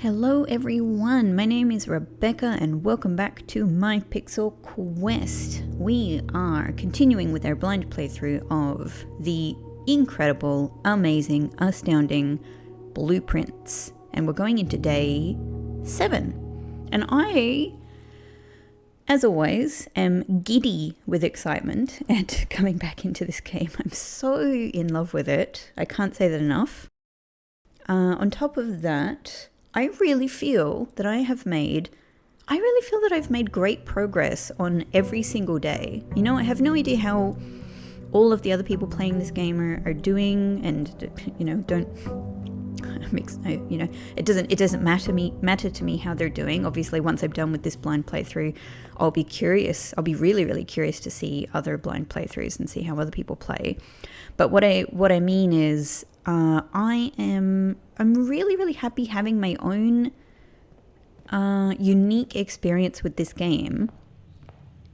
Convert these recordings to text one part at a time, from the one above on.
Hello everyone, my name is Rebecca and welcome back to My Pixel Quest. We are continuing with our blind playthrough of the incredible, amazing, astounding blueprints. And we're going into day 7. And I, as always, am giddy with excitement at coming back into this game. I'm so in love with it. I can't say that enough. On top of that, I really feel that I've made great progress on every single day. You know, I have no idea how all of the other people playing this game are doing, and it doesn't matter to me how they're doing. Obviously, once I'm done with this blind playthrough, I'll be curious. I'll be really curious to see other blind playthroughs and see how other people play. But what I mean is, I'm really happy having my own unique experience with this game,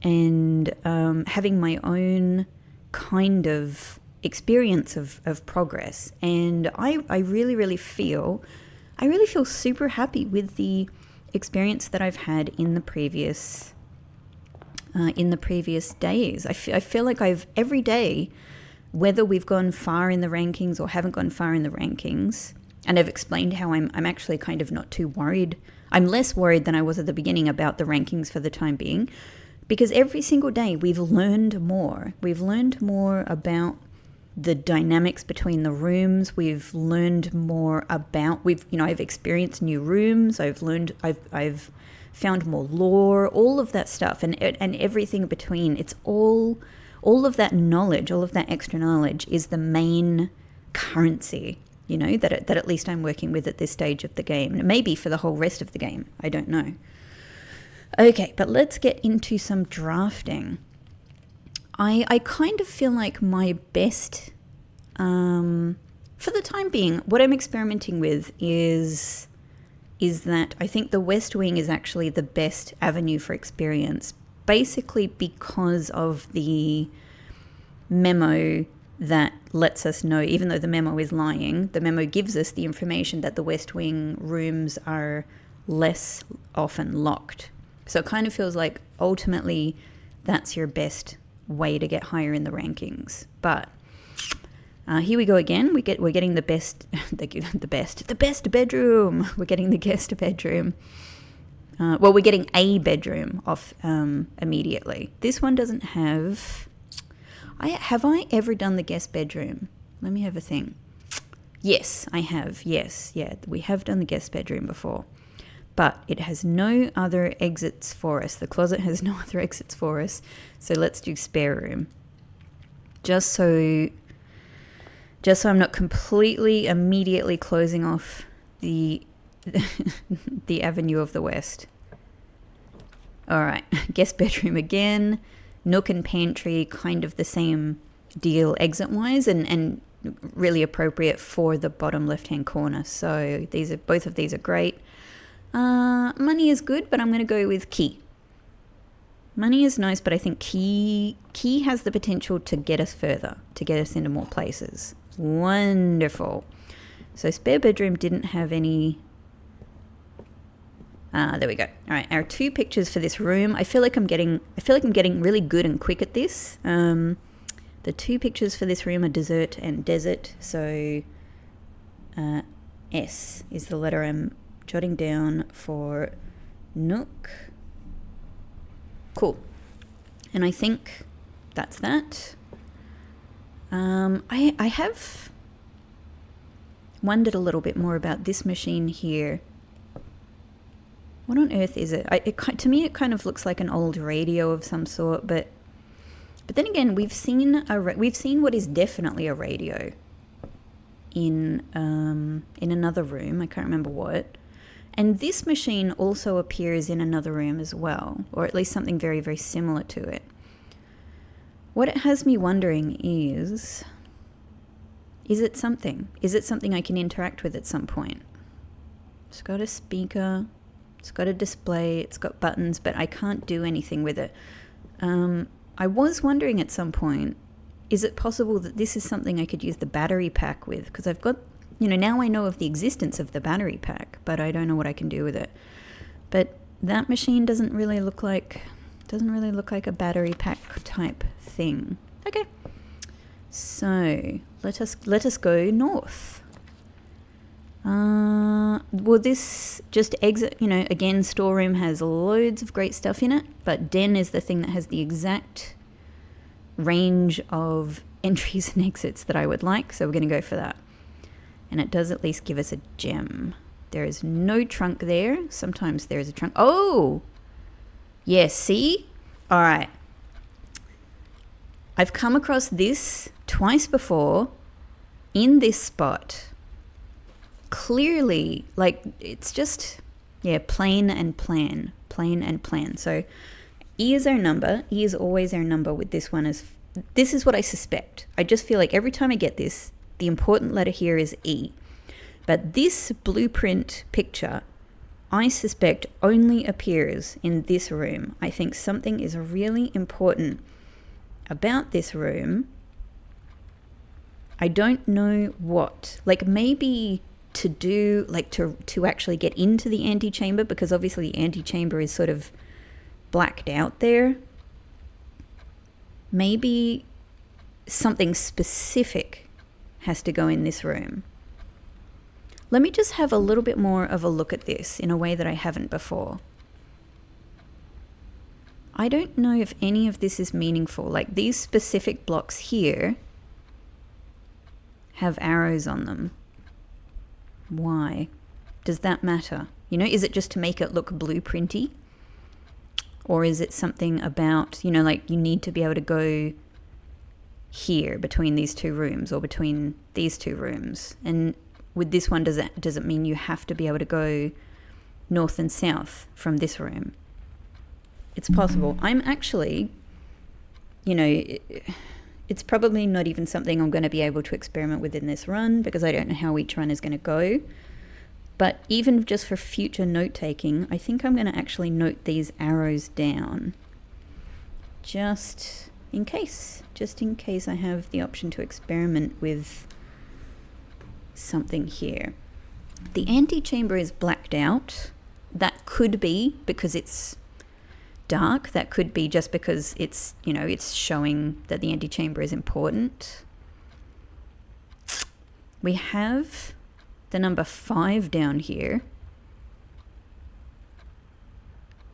and having my own kind of experience of progress. And I really feel super happy with the experience that I've had in the previous days. I feel like every day, whether we've gone far in the rankings or haven't gone far in the rankings, and I've explained how I'm actually kind of not too worried. I'm less worried than I was at the beginning about the rankings for the time being, because every single day we've learned more. We've learned more about the dynamics between the rooms. We've learned more about, I've experienced new rooms. I've found more lore, all of that stuff, and everything between. It's all of that knowledge, all of that extra knowledge is the main currency, that at least I'm working with at this stage of the game. Maybe for the whole rest of the game, I don't know. Okay, but let's get into some drafting. I kind of feel like my best, for the time being, what I'm experimenting with is that I think the West Wing is actually the best avenue for experience, basically because of the memo that lets us know, even though the memo is lying, the memo gives us the information that the West Wing rooms are less often locked. So it kind of feels like ultimately that's your best way to get higher in the rankings. But here we go again. We're getting the best bedroom. We're getting the guest bedroom. We're getting a bedroom off immediately. This one doesn't have. Have I ever done the guest bedroom? Let me have a think. Yes, I have. Yes, yeah, we have done the guest bedroom before, but it has no other exits for us. The closet has no other exits for us. So let's do spare room. Just so I'm not completely immediately closing off the avenue of the West. All right, guest bedroom again. Nook and pantry, kind of the same deal exit-wise, and really appropriate for the bottom left-hand corner. So both of these are great. Money is good, but I'm going to go with key. Money is nice, but I think key has the potential to get us further, to get us into more places. Wonderful. So spare bedroom didn't have any. There we go. All right, our 2 pictures for this room. I feel like I'm getting really good and quick at this. The 2 pictures for this room are dessert and desert. So S is the letter I'm jotting down for Nook. Cool. And I think that's that. I have wondered a little bit more about this machine here. What on earth is it? To me, it kind of looks like an old radio of some sort, but then again, we've seen what is definitely a radio in another room. I can't remember what. And this machine also appears in another room as well, or at least something very similar to it. What it has me wondering is it something? Is it something I can interact with at some point? It's got a speaker. It's got a display, it's got buttons, but I can't do anything with it. I was wondering at some point, is it possible that this is something I could use the battery pack with? Because I've got now I know of the existence of the battery pack, but I don't know what I can do with it. But that machine doesn't really look like a battery pack type thing. Okay. So let us go north. Will this just exit? Again, storeroom has loads of great stuff in it, but den is the thing that has the exact range of entries and exits that I would like, so we're going to go for that. And it does at least give us a gem. There is no trunk there. Sometimes there is a trunk. Oh! Yes, see? All right. I've come across this twice before in this spot. Clearly, it's just, plain and plan. So E is our number. E is always our number with this one. This is what I suspect. I just feel like every time I get this, the important letter here is E. But this blueprint picture, I suspect, only appears in this room. I think something is really important about this room. I don't know what. Maybe to do, to actually get into the antechamber, because obviously the antechamber is sort of blacked out there. Maybe something specific has to go in this room. Let me just have a little bit more of a look at this in a way that I haven't before. I don't know if any of this is meaningful. These specific blocks here have arrows on them. Why? Does that matter? Is it just to make it look blueprinty? Or is it something about, you need to be able to go here between these two rooms or between these two rooms? And with this one, does it mean you have to be able to go north and south from this room? It's possible. I'm actually, it's probably not even something I'm going to be able to experiment with in this run because I don't know how each run is going to go. But even just for future note-taking, I think I'm going to actually note these arrows down. Just in case I have the option to experiment with something here. The antechamber is blacked out. That could be because it's dark. That could be just because it's, it's showing that the antechamber is important. We have the number 5 down here.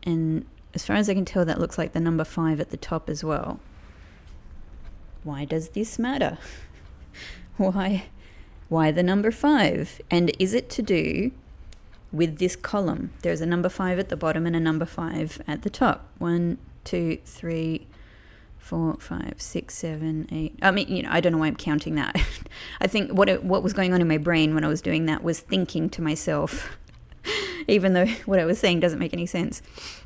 And as far as I can tell, that looks like the number 5 at the top as well. Why does this matter? Why the number 5? And is it to do with this column? There's a number 5 at the bottom and a number 5 at the top. 1, 2, 3, 4, 5, 6, 7, 8. I mean, I don't know why I'm counting that. I think what was going on in my brain when I was doing that was thinking to myself, even though what I was saying doesn't make any sense,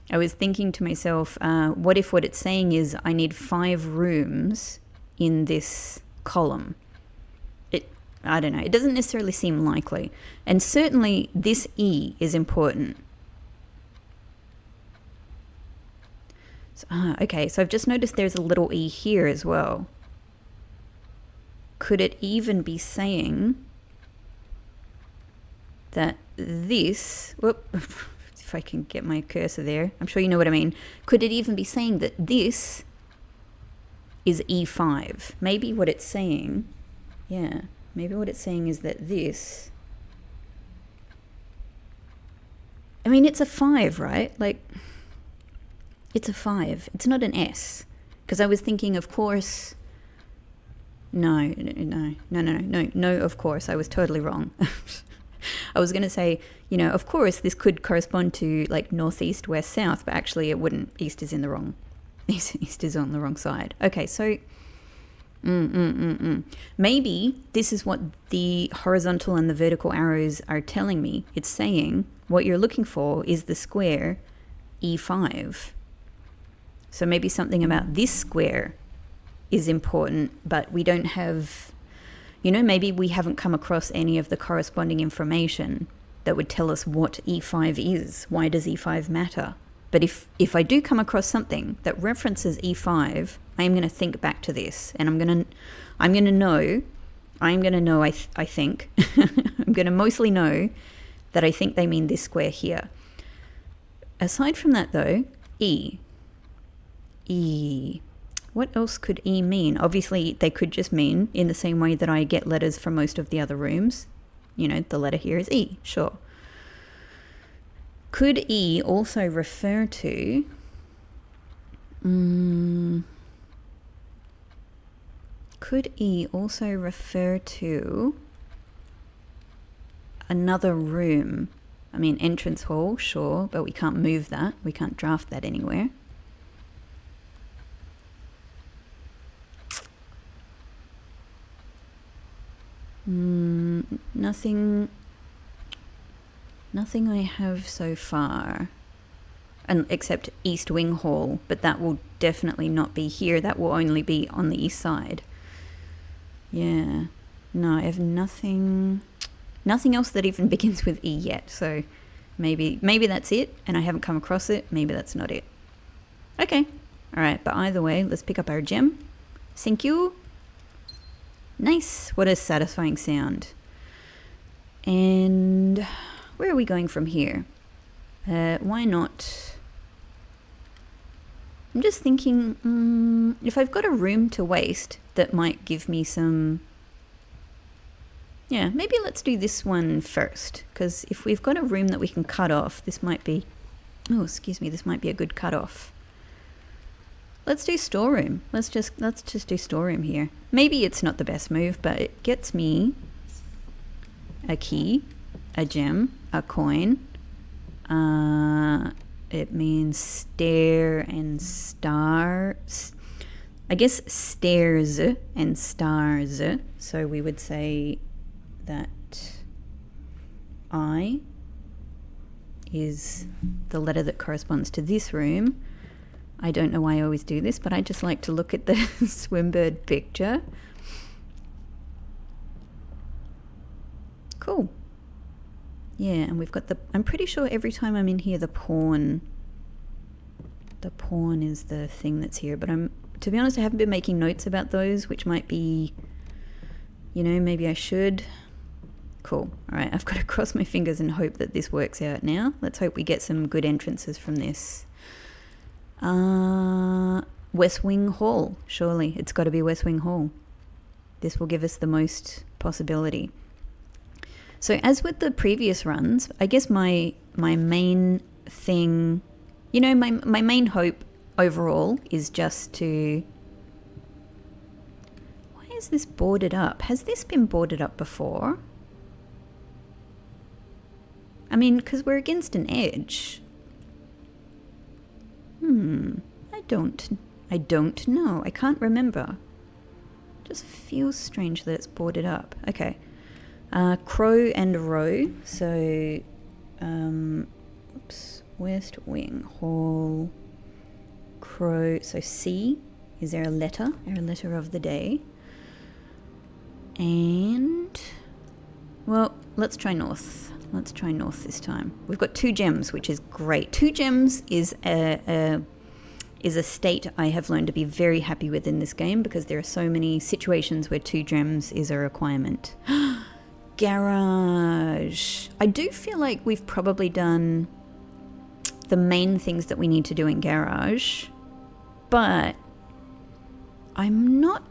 I was thinking to myself, what if what it's saying is I need 5 rooms in this column? I don't know. It doesn't necessarily seem likely. And certainly this E is important. So, okay, so I've just noticed there's a little E here as well. Could it even be saying that this... Whoop, if I can get my cursor there. I'm sure you know what I mean. Could it even be saying that this is E5? Maybe what it's saying... Yeah. Maybe what it's saying is that this... I mean, it's a 5, right? It's a 5. It's not an S. Because I was thinking, of course... No, of course. I was totally wrong. I was going to say, of course, this could correspond to, northeast, west, south, but actually it wouldn't. East is in the wrong... East is on the wrong side. Okay, so... Maybe this is what the horizontal and the vertical arrows are telling me. It's saying what you're looking for is the square E5. So maybe something about this square is important, but we don't have, maybe we haven't come across any of the corresponding information that would tell us what E5 is. Why does E5 matter? But if I do come across something that references E5, I am going to think back to this, and I'm going to know I'm going to know, I think, I'm going to mostly know that I think they mean this square here. Aside from that though, E. E. What else could E mean? Obviously, they could just mean in the same way that I get letters from most of the other rooms. You know, the letter here is E, sure. Could E also refer to... could E also refer to another room? I mean, entrance hall, sure, but we can't move that. We can't draft that anywhere. Nothing I have so far, and except East Wing Hall, but that will definitely not be here. That will only be on the east side. Yeah, no, I have nothing else that even begins with E yet. So maybe that's it, and I haven't come across it. Maybe that's not it. Okay, all right. But either way, let's pick up our gem. Thank you. Nice. What a satisfying sound. And where are we going from here? Why not? I'm just thinking, if I've got a room to waste that might give me some... Yeah, maybe let's do this one first, because if we've got a room that we can cut off, this might be... Oh, excuse me, this might be a good cut off. Let's do storeroom. Let's just do storeroom here. Maybe it's not the best move, but it gets me a key, a gem, a coin. It means stair and star. I guess stairs and stars. So we would say that I is the letter that corresponds to this room. I don't know why I always do this, but I just like to look at the swimbird picture. Cool. Yeah, and we've got the... I'm pretty sure every time I'm in here, the pawn is the thing that's here. But to be honest, I haven't been making notes about those, which might be, you know, maybe I should. Cool. All right, I've got to cross my fingers and hope that this works out now. Let's hope we get some good entrances from this. West Wing Hall, surely. It's got to be West Wing Hall. This will give us the most possibility. So as with the previous runs, I guess my main thing, you know, my main hope overall is just to... Why is this boarded up? Has this been boarded up before? I mean, because we're against an edge. I don't know. I can't remember. Just feels strange that it's boarded up. Okay. Crow and row. So, West Wing Hall. Crow. So C. Is there a letter? Our letter of the day. And, well, let's try north. Let's try north this time. We've got 2 gems, which is great. 2 gems is a state I have learned to be very happy with in this game, because there are so many situations where 2 gems is a requirement. Garage. I do feel like we've probably done the main things that we need to do in garage, but I'm not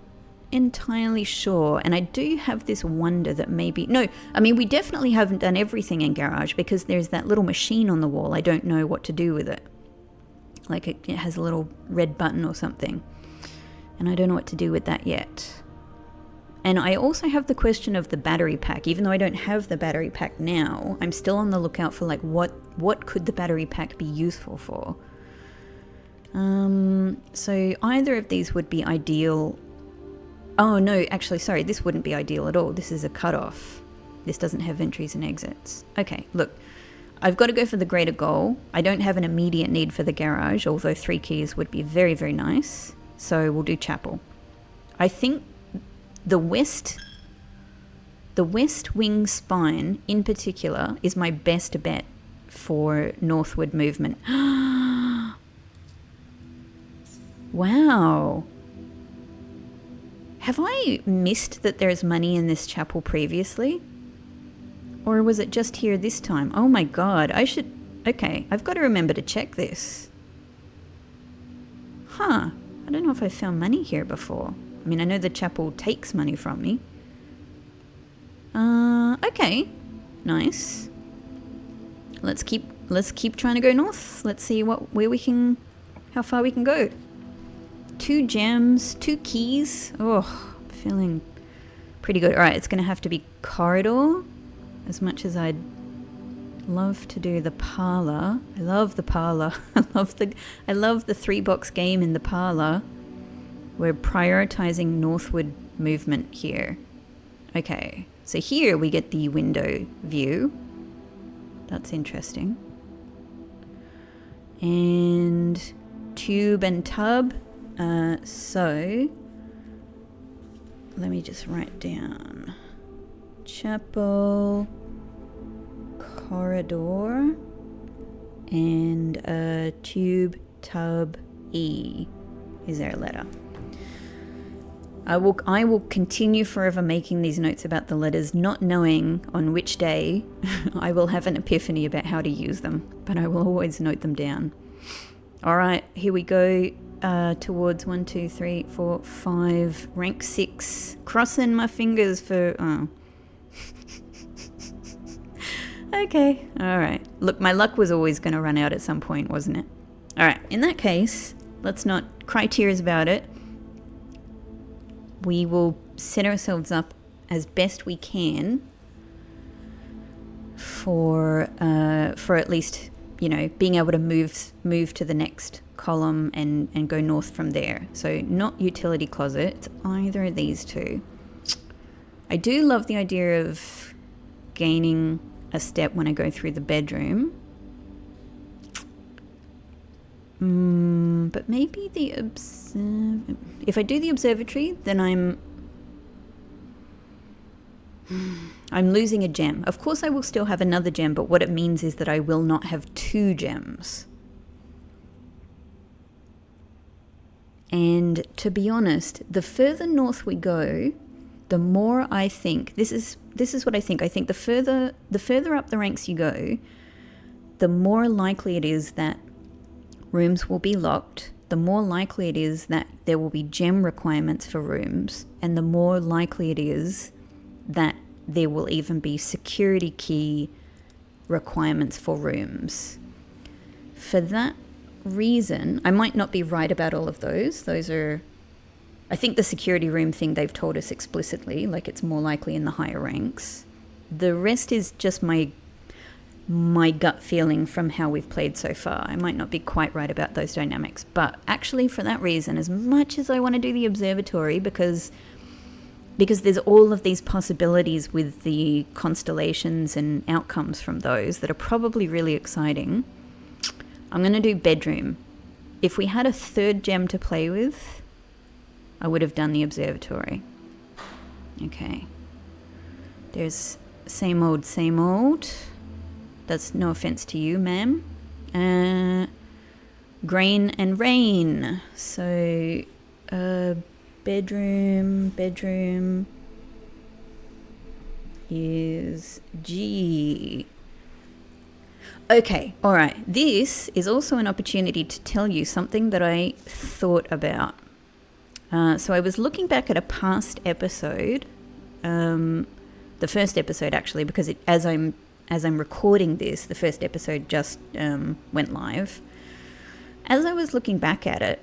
entirely sure, and I do have this wonder that maybe... No, I mean, we definitely haven't done everything in garage, because there's that little machine on the wall. I don't know what to do with it. Like it has a little red button or something, and I don't know what to do with that yet. And I also have the question of the battery pack. Even though I don't have the battery pack now, I'm still on the lookout for like what could the battery pack be useful for. So either of these would be ideal. Oh no, actually, sorry, this wouldn't be ideal at all. This is a cutoff. This doesn't have entries and exits. Okay, look, I've got to go for the greater goal. I don't have an immediate need for the garage, although 3 keys would be very, very nice. So we'll do chapel. I think the west wing spine in particular is my best bet for northward movement. Wow. Have I missed that there's money in this chapel previously? Or was it just here this time? Oh my god, okay, I've got to remember to check this. Huh, I don't know if I've found money here before. I mean, I know the chapel takes money from me. Okay, nice. Let's keep trying to go north. Let's see how far we can go. 2 gems, 2 keys. Oh, I'm feeling pretty good. All right, it's going to have to be corridor. As much as I'd love to do the parlor. I love the parlor. I love the 3-box game in the parlor. We're prioritizing northward movement here. Okay, so here we get the window view. That's interesting. And tube and tub. So let me just write down chapel, corridor, and tube, tub, E. Is there a letter? I will continue forever making these notes about the letters, not knowing on which day I will have an epiphany about how to use them, but I will always note them down. All right, here we go towards 1, 2, 3, 4, 5, rank 6. Crossing my fingers for... Oh. Okay, all right. Look, my luck was always going to run out at some point, wasn't it? All right, in that case, let's not cry tears about it. We will set ourselves up as best we can for at least, you know, being able to move to the next column and go north from there. So not utility closet, it's either of these two. I do love the idea of gaining a step when I go through the bedroom. But maybe if I do the observatory, then I'm losing a gem. Of course I will still have another gem, but what it means is that I will not have 2 gems. And to be honest, the further north we go, the more I think, this is what I think. I think the further up the ranks you go, the more likely it is that rooms will be locked, the more likely it is that there will be gem requirements for rooms, and the more likely it is that there will even be security key requirements for rooms. For that reason, I might not be right about all of those. Those are, I think the security room thing they've told us explicitly, like it's more likely in the higher ranks. The rest is just my gut feeling from how we've played so far. I might not be quite right about those dynamics, but actually for that reason, as much as I want to do the observatory, because there's all of these possibilities with the constellations and outcomes from those that are probably really exciting, I'm going to do bedroom. If we had a 3rd gem to play with, I would have done the observatory. Okay. There's same old, same old. That's no offense to you, ma'am. Grain and rain. So, bedroom is G. Okay, all right. This is also an opportunity to tell you something that I thought about. So I was looking back at a past episode, the first episode actually, because as I'm recording this, the first episode just went live. As I was looking back at it,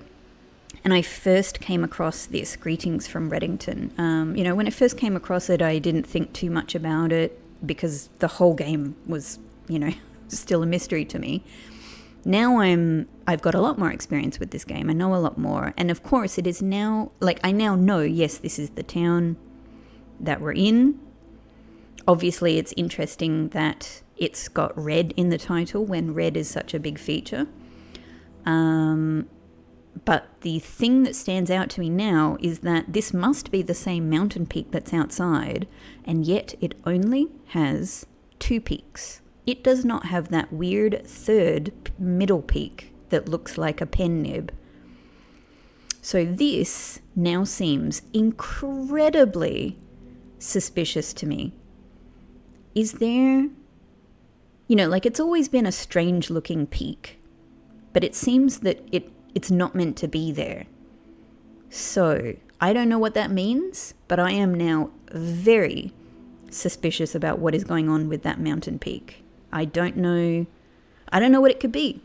and I first came across this, Greetings from Reddington. When I first came across it, I didn't think too much about it because the whole game was, still a mystery to me. Now I've got a lot more experience with this game. I know a lot more. And of course it is now, I now know, yes, this is the town that we're in. Obviously it's interesting that it's got red in the title when red is such a big feature. But the thing that stands out to me now is that this must be the same mountain peak that's outside, and yet it only has 2 peaks. It does not have that weird 3rd middle peak that looks like a pen nib. So this now seems incredibly suspicious to me. Is there, like it's always been a strange looking peak, but it seems that it's not meant to be there. So I don't know what that means, but I am now very suspicious about what is going on with that mountain peak. I don't know what it could be.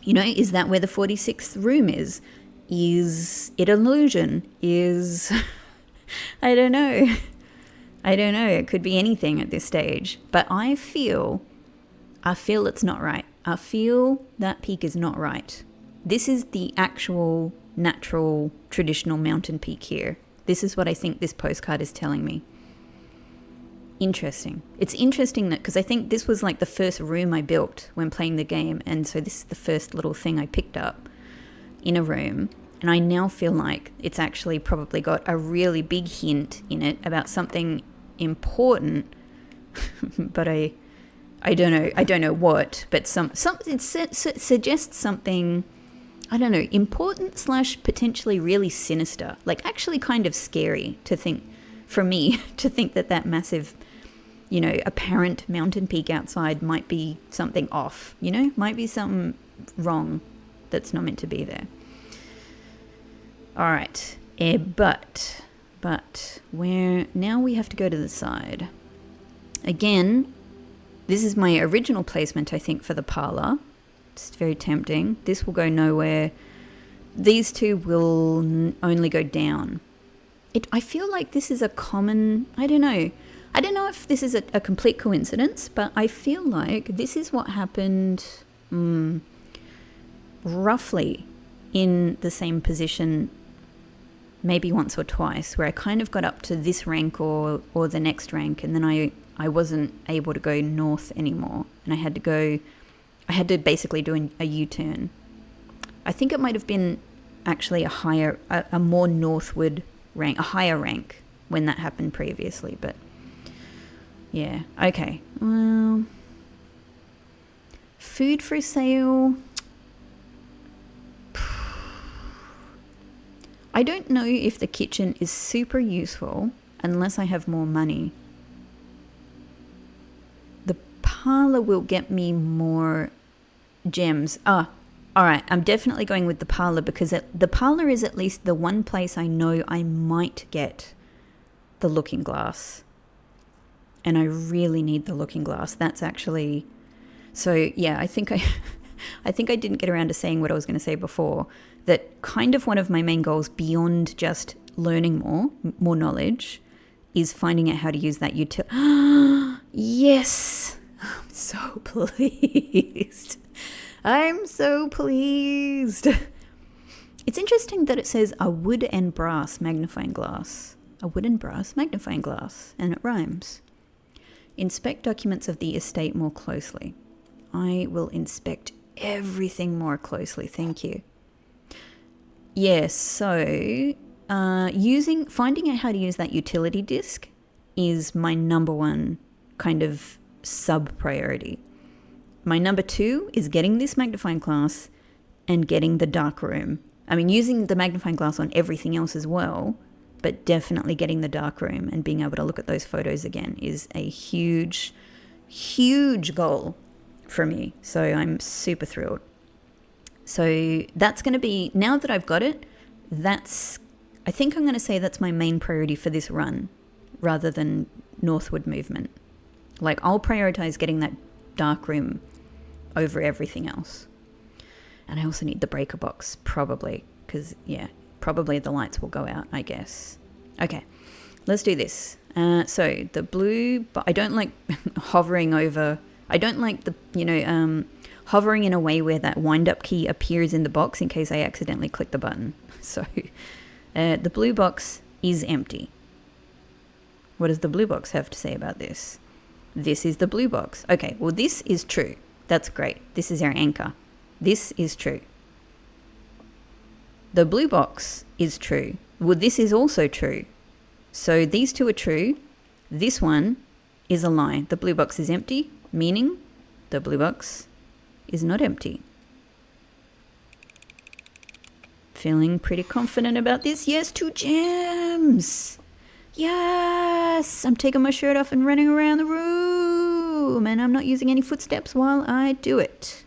Is that where the 46th room is? Is it an illusion? I don't know. It could be anything at this stage. But I feel it's not right. I feel that peak is not right. This is the actual, natural, traditional mountain peak here. This is what I think this postcard is telling me. Interesting. It's interesting that, because I think this was like the first room I built when playing the game, and so this is the first little thing I picked up in a room, and I now feel like it's actually probably got a really big hint in it about something important, but I don't know what, but it suggests something, I don't know, important / potentially really sinister, like actually kind of scary to think, for me, to think that massive, apparent mountain peak outside might be something off, might be something wrong that's not meant to be there. All right, but now we have to go to the side. Again, this is my original placement, I think, for the parlor. It's very tempting. This will go nowhere. These two will only go down. I feel like this is a common, I don't know if this is a complete coincidence, but I feel like this is what happened roughly in the same position maybe once or twice, where I kind of got up to this rank or the next rank, and then I wasn't able to go north anymore, and I had to basically do a U-turn. I think it might have been actually a more northward rank, a higher rank when that happened previously, but yeah, okay. Well, food for sale. I don't know if the kitchen is super useful unless I have more money. The parlor will get me more gems. All right, I'm definitely going with the parlor because the parlor is at least the one place I know I might get the looking glass. And I really need the looking glass. That's actually... So, yeah, I think I didn't get around to saying what I was going to say before, that kind of one of my main goals beyond just learning more knowledge, is finding out how to use that utility. Yes! I'm so pleased. I'm so pleased. It's interesting that it says a wood and brass magnifying glass. A wood and brass magnifying glass, and it rhymes. Inspect documents of the estate more closely. I will inspect everything more closely, thank you. Yes, so finding out how to use that utility disc is my number one kind of sub-priority. My number 2 is getting this magnifying glass and getting the dark room. I mean, using the magnifying glass on everything else as well, but definitely getting the dark room and being able to look at those photos again is a huge, huge goal for me. So I'm super thrilled. So that's going to be, now that I've got it, I think I'm going to say that's my main priority for this run rather than northward movement. Like, I'll prioritize getting that dark room over everything else. And I also need the breaker box, probably, because, yeah, probably the lights will go out, I guess. Okay, let's do this. So the blue, but I don't like hovering over, I don't like the, hovering in a way where that wind-up key appears in the box in case I accidentally click the button. So the blue box is empty. What does the blue box have to say about this? This is the blue box. Okay, well, this is true. That's great. This is our anchor. This is true. The blue box is true. Well, this is also true. So these two are true. This one is a lie. The blue box is empty, meaning the blue box is not empty. Feeling pretty confident about this. Yes, 2 gems. Yes, I'm taking my shirt off and running around the room, and I'm not using any footsteps while I do it.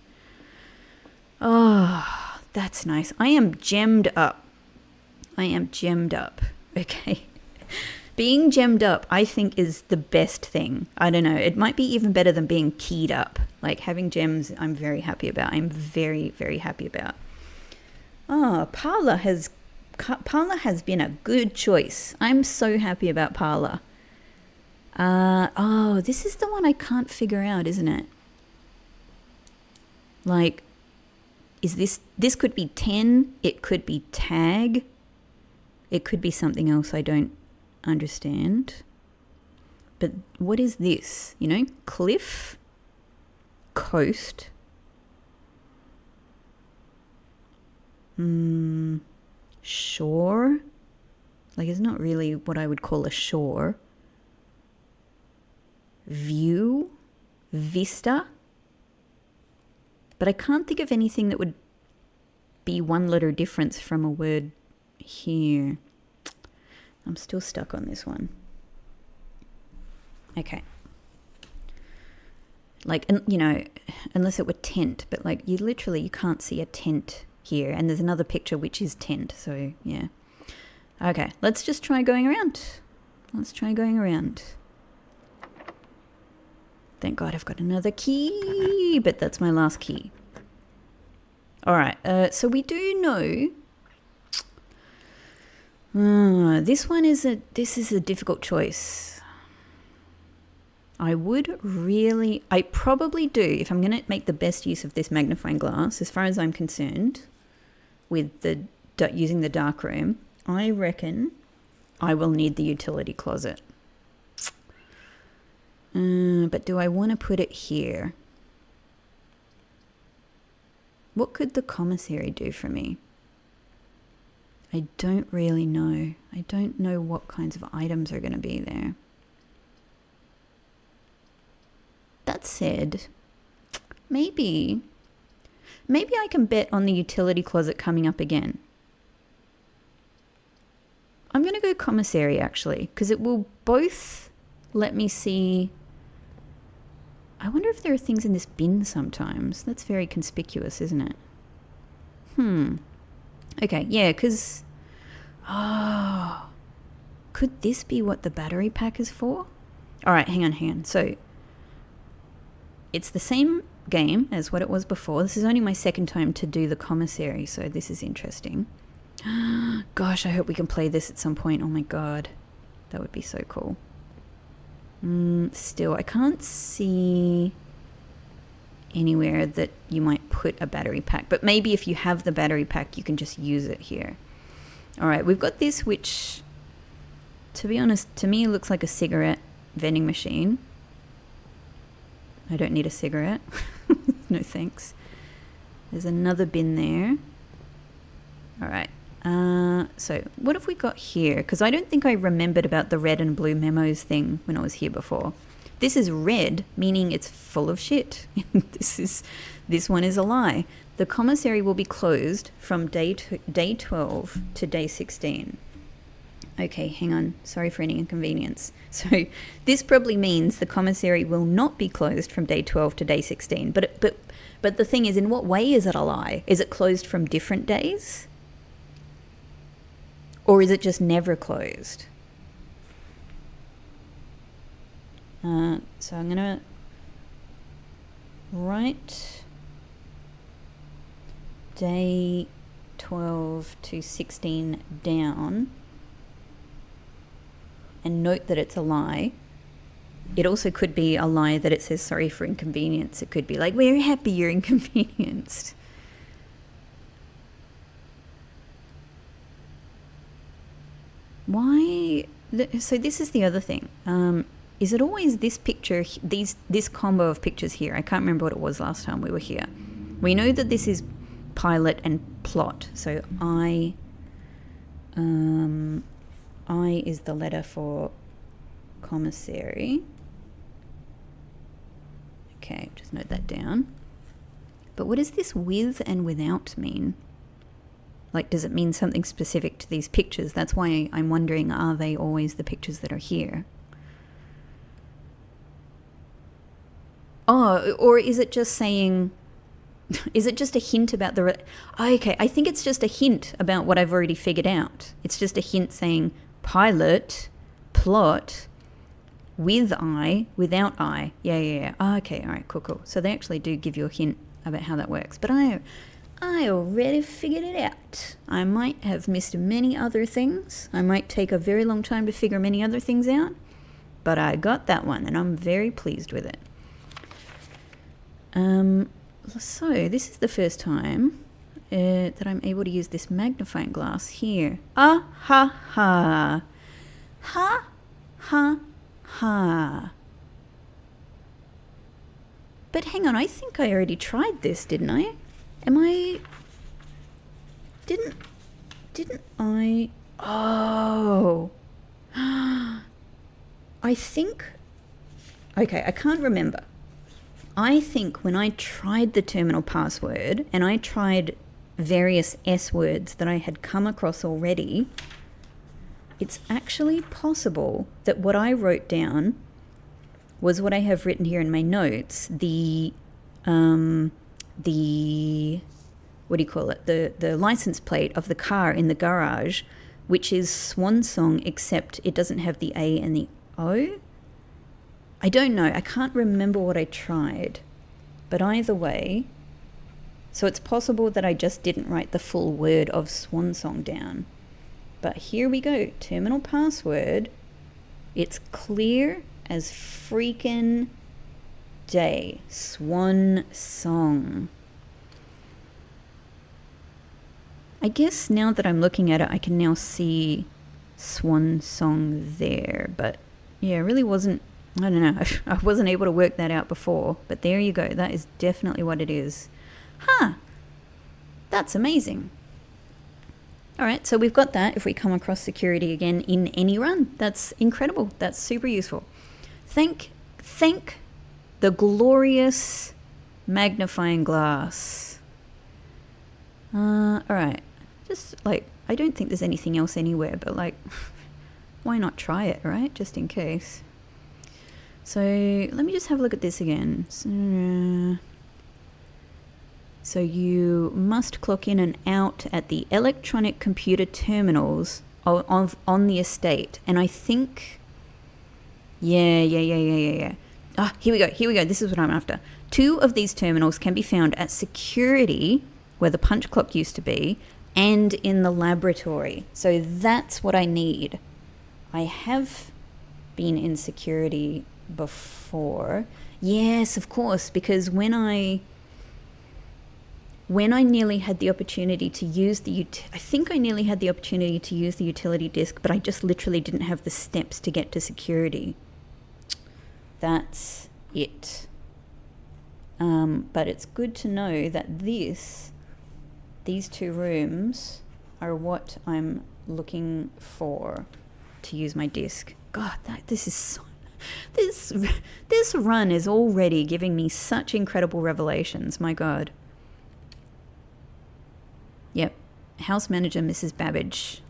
Oh, that's nice. I am gemmed up. I am gemmed up. Okay. Being gemmed up, I think, is the best thing. I don't know. It might be even better than being keyed up. Like, having gems, I'm very happy about. I'm very, very happy about. Oh, Parlor has been a good choice. I'm so happy about Parlor. Oh, this is the one I can't figure out, isn't it? Like, is this could be 10, it could be tag, it could be something else I don't understand. But what is this? You know, cliff, coast, shore. Like, it's not really what I would call a shore. View, vista. But I can't think of anything that would be one letter difference from a word here. I'm still stuck on this one. Okay. Like, you know, unless it were tent, but like you can't see a tent here. And there's another picture which is tent. So, yeah. Okay, let's just try going around. Let's try going around. Thank God I've got another key, but that's my last key. All right, so we do know... this is a difficult choice. I probably do, if I'm going to make the best use of this magnifying glass, as far as I'm concerned, with using the darkroom, I reckon I will need the utility closet. But do I want to put it here? What could the commissary do for me? I don't really know. I don't know what kinds of items are going to be there. That said, maybe I can bet on the utility closet coming up again. I'm going to go commissary, actually, because it will both let me see... I wonder if there are things in this bin sometimes. That's very conspicuous, isn't it? Okay, yeah, because... Oh, could this be what the battery pack is for? All right, hang on. So, it's the same game as what it was before. This is only my second time to do the commissary, so this is interesting. Gosh, I hope we can play this at some point. Oh my God, that would be so cool. Still, I can't see anywhere that you might put a battery pack. But maybe if you have the battery pack, you can just use it here. All right, we've got this, which, to be honest, to me looks like a cigarette vending machine. I don't need a cigarette. No thanks. There's another bin there. All right. So what have we got here? Because I don't think I remembered about the red and blue memos thing when I was here before. This is red, meaning it's full of shit. This one is a lie. The commissary will be closed from day 12 to day 16. Okay, hang on. Sorry for any inconvenience. So this probably means the commissary will not be closed from day 12 to day 16. But the thing is, in what way is it a lie? Is it closed from different days? Or is it just never closed? So I'm going to write day 12 to 16 down and note that it's a lie. It also could be a lie that it says sorry for inconvenience. It could be like, we're happy you're inconvenienced. Why? So this is the other thing. Is it always this picture, this combo of pictures here? I can't remember what it was last time we were here. We know that this is pilot and plot. So I is the letter for commissary. Okay, just note that down. But what does this with and without mean? Like, does it mean something specific to these pictures? That's why I'm wondering, are they always the pictures that are here? Oh, or is it just saying, is it just a hint about the... okay, I think it's just a hint about what I've already figured out. It's just a hint saying pilot, plot, with I, without I. Yeah. Oh, okay, all right, cool. So they actually do give you a hint about how that works. But I already figured it out. I might have missed many other things. I might take a very long time to figure many other things out. But I got that one, and I'm very pleased with it. So this is the first time that I'm able to use this magnifying glass here. Ha ha. Ha ha ha. But hang on, I think I already tried this, didn't I? Didn't I? Oh. I think, okay, I can't remember. I think when I tried the terminal password and I tried various S words that I had come across already, it's actually possible that what I wrote down was what I have written here in my notes, the what do you call it? The license plate of the car in the garage, which is Swan Song, except it doesn't have the A and the O. I don't know. I can't remember what I tried. But either way, so it's possible that I just didn't write the full word of Swan Song down. But here we go. Terminal password. It's clear as freaking day. Swan Song. I guess now that I'm looking at it, I can now see Swan Song there. But yeah, it really wasn't, I don't know, I wasn't able to work that out before. But there you go. That is definitely what it is. Huh. That's amazing. All right, so we've got that if we come across security again in any run. That's incredible. That's super useful. Thank the glorious magnifying glass. All right. Just like, I don't think there's anything else anywhere, but like, why not try it, right? Just in case. So let me just have a look at this again. So you must clock in and out at the electronic computer terminals on the estate. And I think, yeah. Ah, here we go. This is what I'm after. 2 of these terminals can be found at security, where the punch clock used to be, and in the laboratory. So that's what I need. I have been in security before. Yes, of course, because when I nearly had the opportunity to use I think I nearly had the opportunity to use the utility disk, but I just literally didn't have the steps to get to security. That's it. But it's good to know that these 2 rooms are what I'm looking for to use my disk. God, this is so... This run is already giving me such incredible revelations. My God. Yep. House manager, Mrs. Babbage.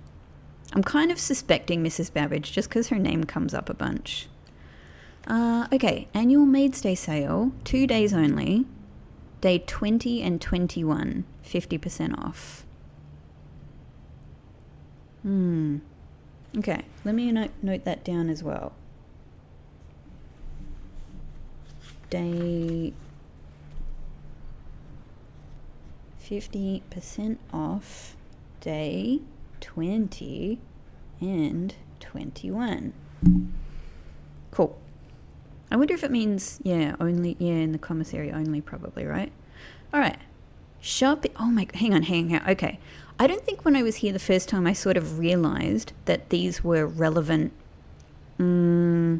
I'm kind of suspecting Mrs. Babbage just because her name comes up a bunch. Okay. Annual Maidstay sale. 2 days only. Day 20 and 21. 50% off. Okay. Let me note that down as well. Day 50% off, day 20 and 21. Cool. I wonder if it means, only, in the commissary only probably, right? All right. Shop, oh my, hang on. Okay. I don't think when I was here the first time I sort of realized that these were relevant, that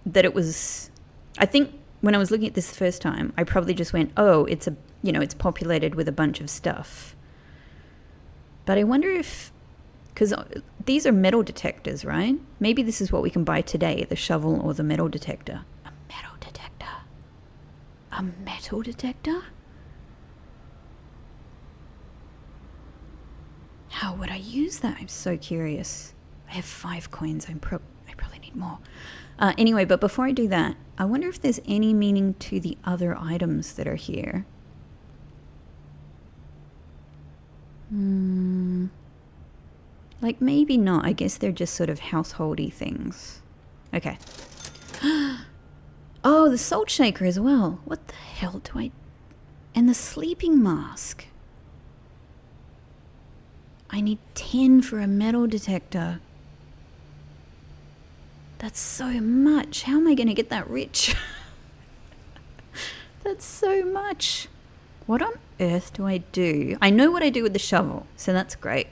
it was, I think when I was looking at this the first time, I probably just went, oh, it's populated with a bunch of stuff. But I wonder if, because these are metal detectors, right? Maybe this is what we can buy today, the shovel or the metal detector. A metal detector? How would I use that? I'm so curious. I have 5 coins. I probably need more. Anyway, but before I do that, I wonder if there's any meaning to the other items that are here. Like maybe not. I guess they're just sort of householdy things. Okay. Oh, the salt shaker as well. What the hell do I... And the sleeping mask. I need 10 for a metal detector. That's so much. How am I going to get that rich? That's so much. What on earth do I do? I know what I do with the shovel, so that's great.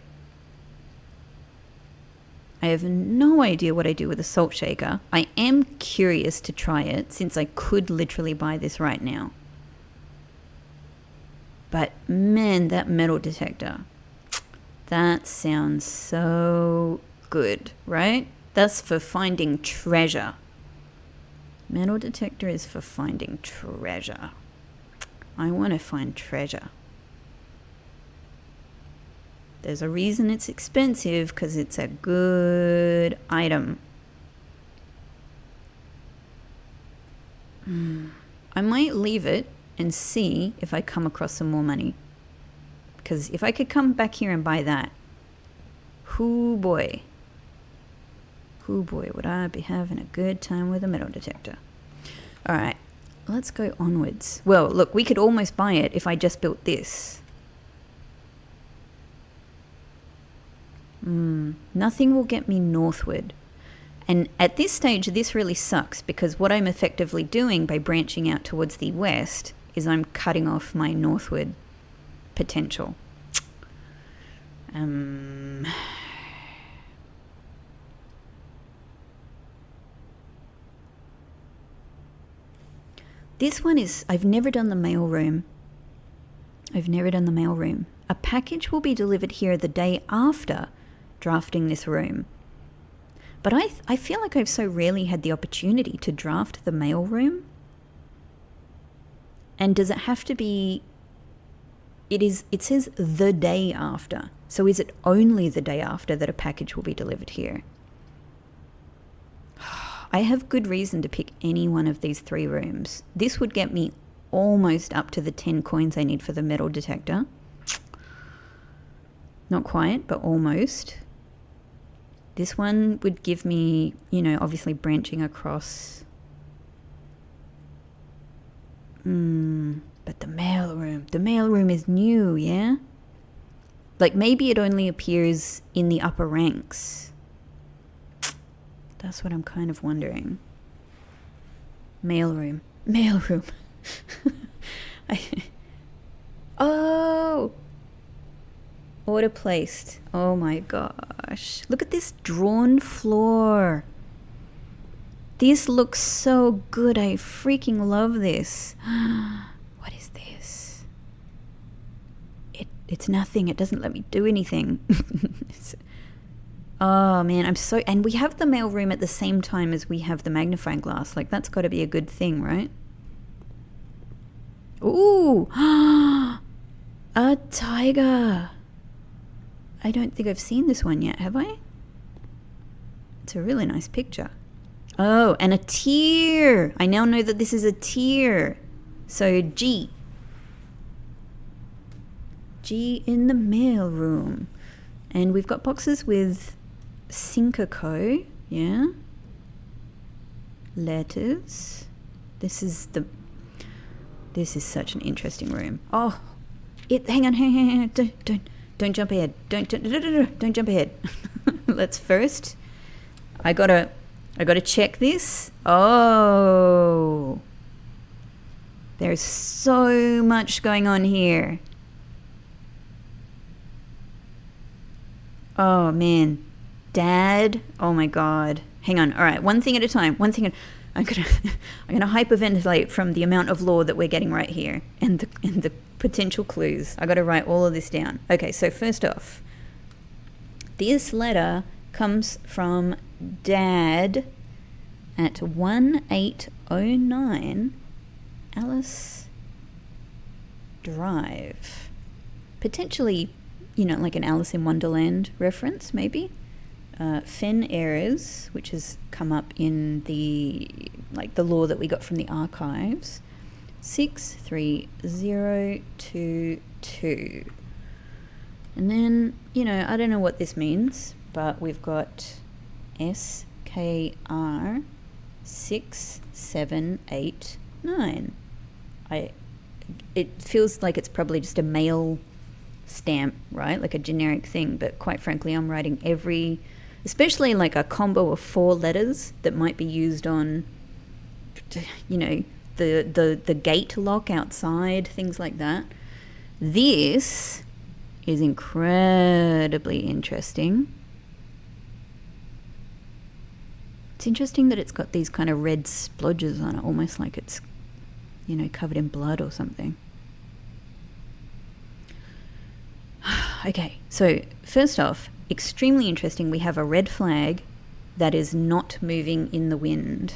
I have no idea what I do with a salt shaker. I am curious to try it since I could literally buy this right now. But man, that metal detector, that sounds so good, right? That's for finding treasure. Metal detector is for finding treasure. I want to find treasure. There's a reason it's expensive, because it's a good item. I might leave it and see if I come across some more money. Because if I could come back here and buy that, hoo boy, would I be having a good time with a metal detector. Alright, let's go onwards. Well, look, we could almost buy it if I just built this. Nothing will get me northward. And at this stage, this really sucks, because what I'm effectively doing by branching out towards the west is I'm cutting off my northward potential. This one is, I've never done the mail room. A package will be delivered here the day after drafting this room. But I feel like I've so rarely had the opportunity to draft the mail room. And does it have to be... It says the day after. So is it only the day after that a package will be delivered here? I have good reason to pick any one of these 3 rooms. This would get me almost up to the 10 coins I need for the metal detector. Not quite, but almost. This one would give me, you know, obviously branching across. But the mailroom is new, yeah? Like maybe it only appears in the upper ranks. That's what I'm kind of wondering. Mailroom. Oh! Order placed. Oh my gosh. Look at this drawn floor. This looks so good. I freaking love this. What is this? It's nothing. It doesn't let me do anything. Oh man, I'm so... And we have the mailroom at the same time as we have the magnifying glass. Like, that's got to be a good thing, right? Ooh! A tiger! I don't think I've seen this one yet, have I? It's a really nice picture. Oh, and a tier! I now know that this is a tier. So, G. G in the mailroom. And we've got boxes with Syncoco, yeah? Letters. This is such an interesting room. Oh, hang on. Don't jump ahead. Don't jump ahead. Let's first. I gotta check this. Oh, there's so much going on here. Oh man, Dad. Oh my God. Hang on. All right, one thing at a time. I'm gonna hyperventilate from the amount of lore that we're getting right here and the potential clues. I got to write all of this down. Okay, so first off, this letter comes from Dad at 1809 Alice Drive. Potentially you know, like an Alice in Wonderland reference, maybe. Fen errors, which has come up in the law that we got from the archives. 63022. And then, you know, I don't know what this means, but we've got SKR 6789. It feels like it's probably just a mail stamp, right? Like a generic thing, but quite frankly, I'm writing especially like a combo of 4 letters that might be used on, you know, the gate lock outside, things like that. This is incredibly interesting. It's interesting that it's got these kind of red splodges on it, almost like it's, you know, covered in blood or something. Okay, so first off, extremely interesting, we have a red flag that is not moving in the wind,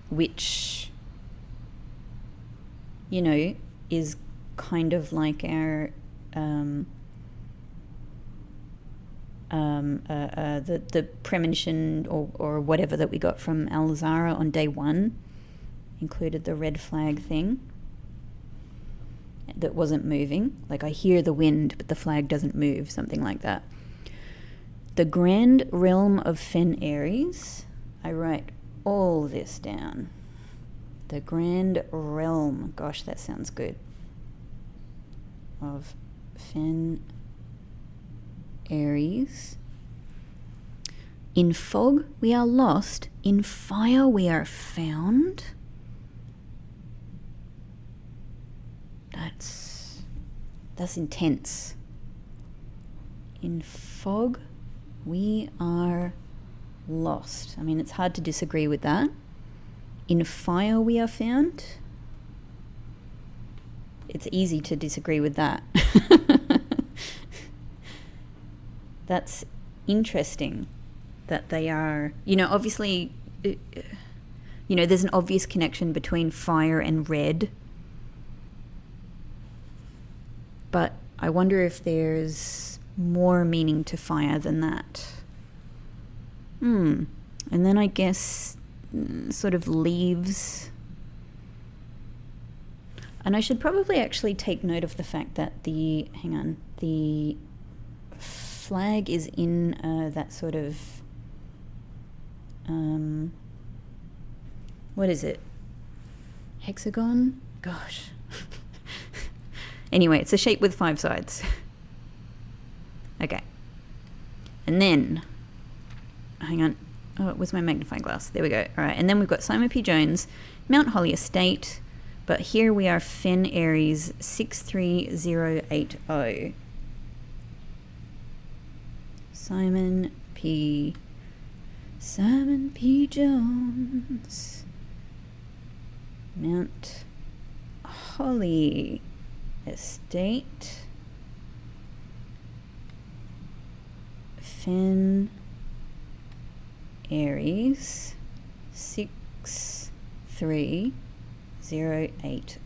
which, you know, is kind of like our the premonition or whatever that we got from Alzara on day 1 included the red flag thing that wasn't moving. Like, I hear the wind, but the flag doesn't move, something like that. The Grand Realm of Fen Aries. I write all this down. The Grand Realm. Gosh, that sounds good. Of Fen Aries. In fog we are lost, in fire we are found. That's intense. In fog we are lost. I mean, it's hard to disagree with that. In fire we are found. It's easy to disagree with that. That's interesting that they are, you know, obviously, you know, there's an obvious connection between fire and red. But I wonder if there's more meaning to fire than that. And then I guess sort of leaves. And I should probably actually take note of the fact that the flag is in that sort of, what is it? Hexagon? Gosh. Anyway, it's a shape with 5 sides. Okay. And then, hang on. Oh, it was my magnifying glass. There we go. All right. And then we've got Simon P. Jones, Mount Holly Estate. But here we are, Fen Aries 63080. Simon P. Jones. Mount Holly Estate. Fen Aries 63080.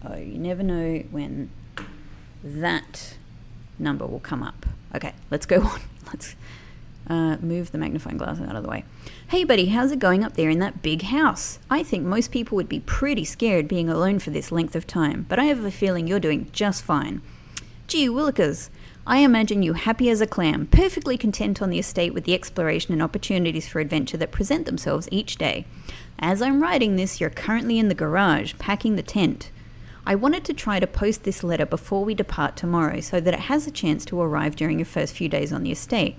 You never know when that number will come up. Okay, let's go on. Let's move the magnifying glass out of the way. Hey buddy, how's it going up there in that big house? I think most people would be pretty scared being alone for this length of time, but I have a feeling you're doing just fine. Gee willikers, I imagine you happy as a clam, perfectly content on the estate with the exploration and opportunities for adventure that present themselves each day. As I'm writing this, you're currently in the garage, packing the tent. I wanted to try to post this letter before we depart tomorrow so that it has a chance to arrive during your first few days on the estate.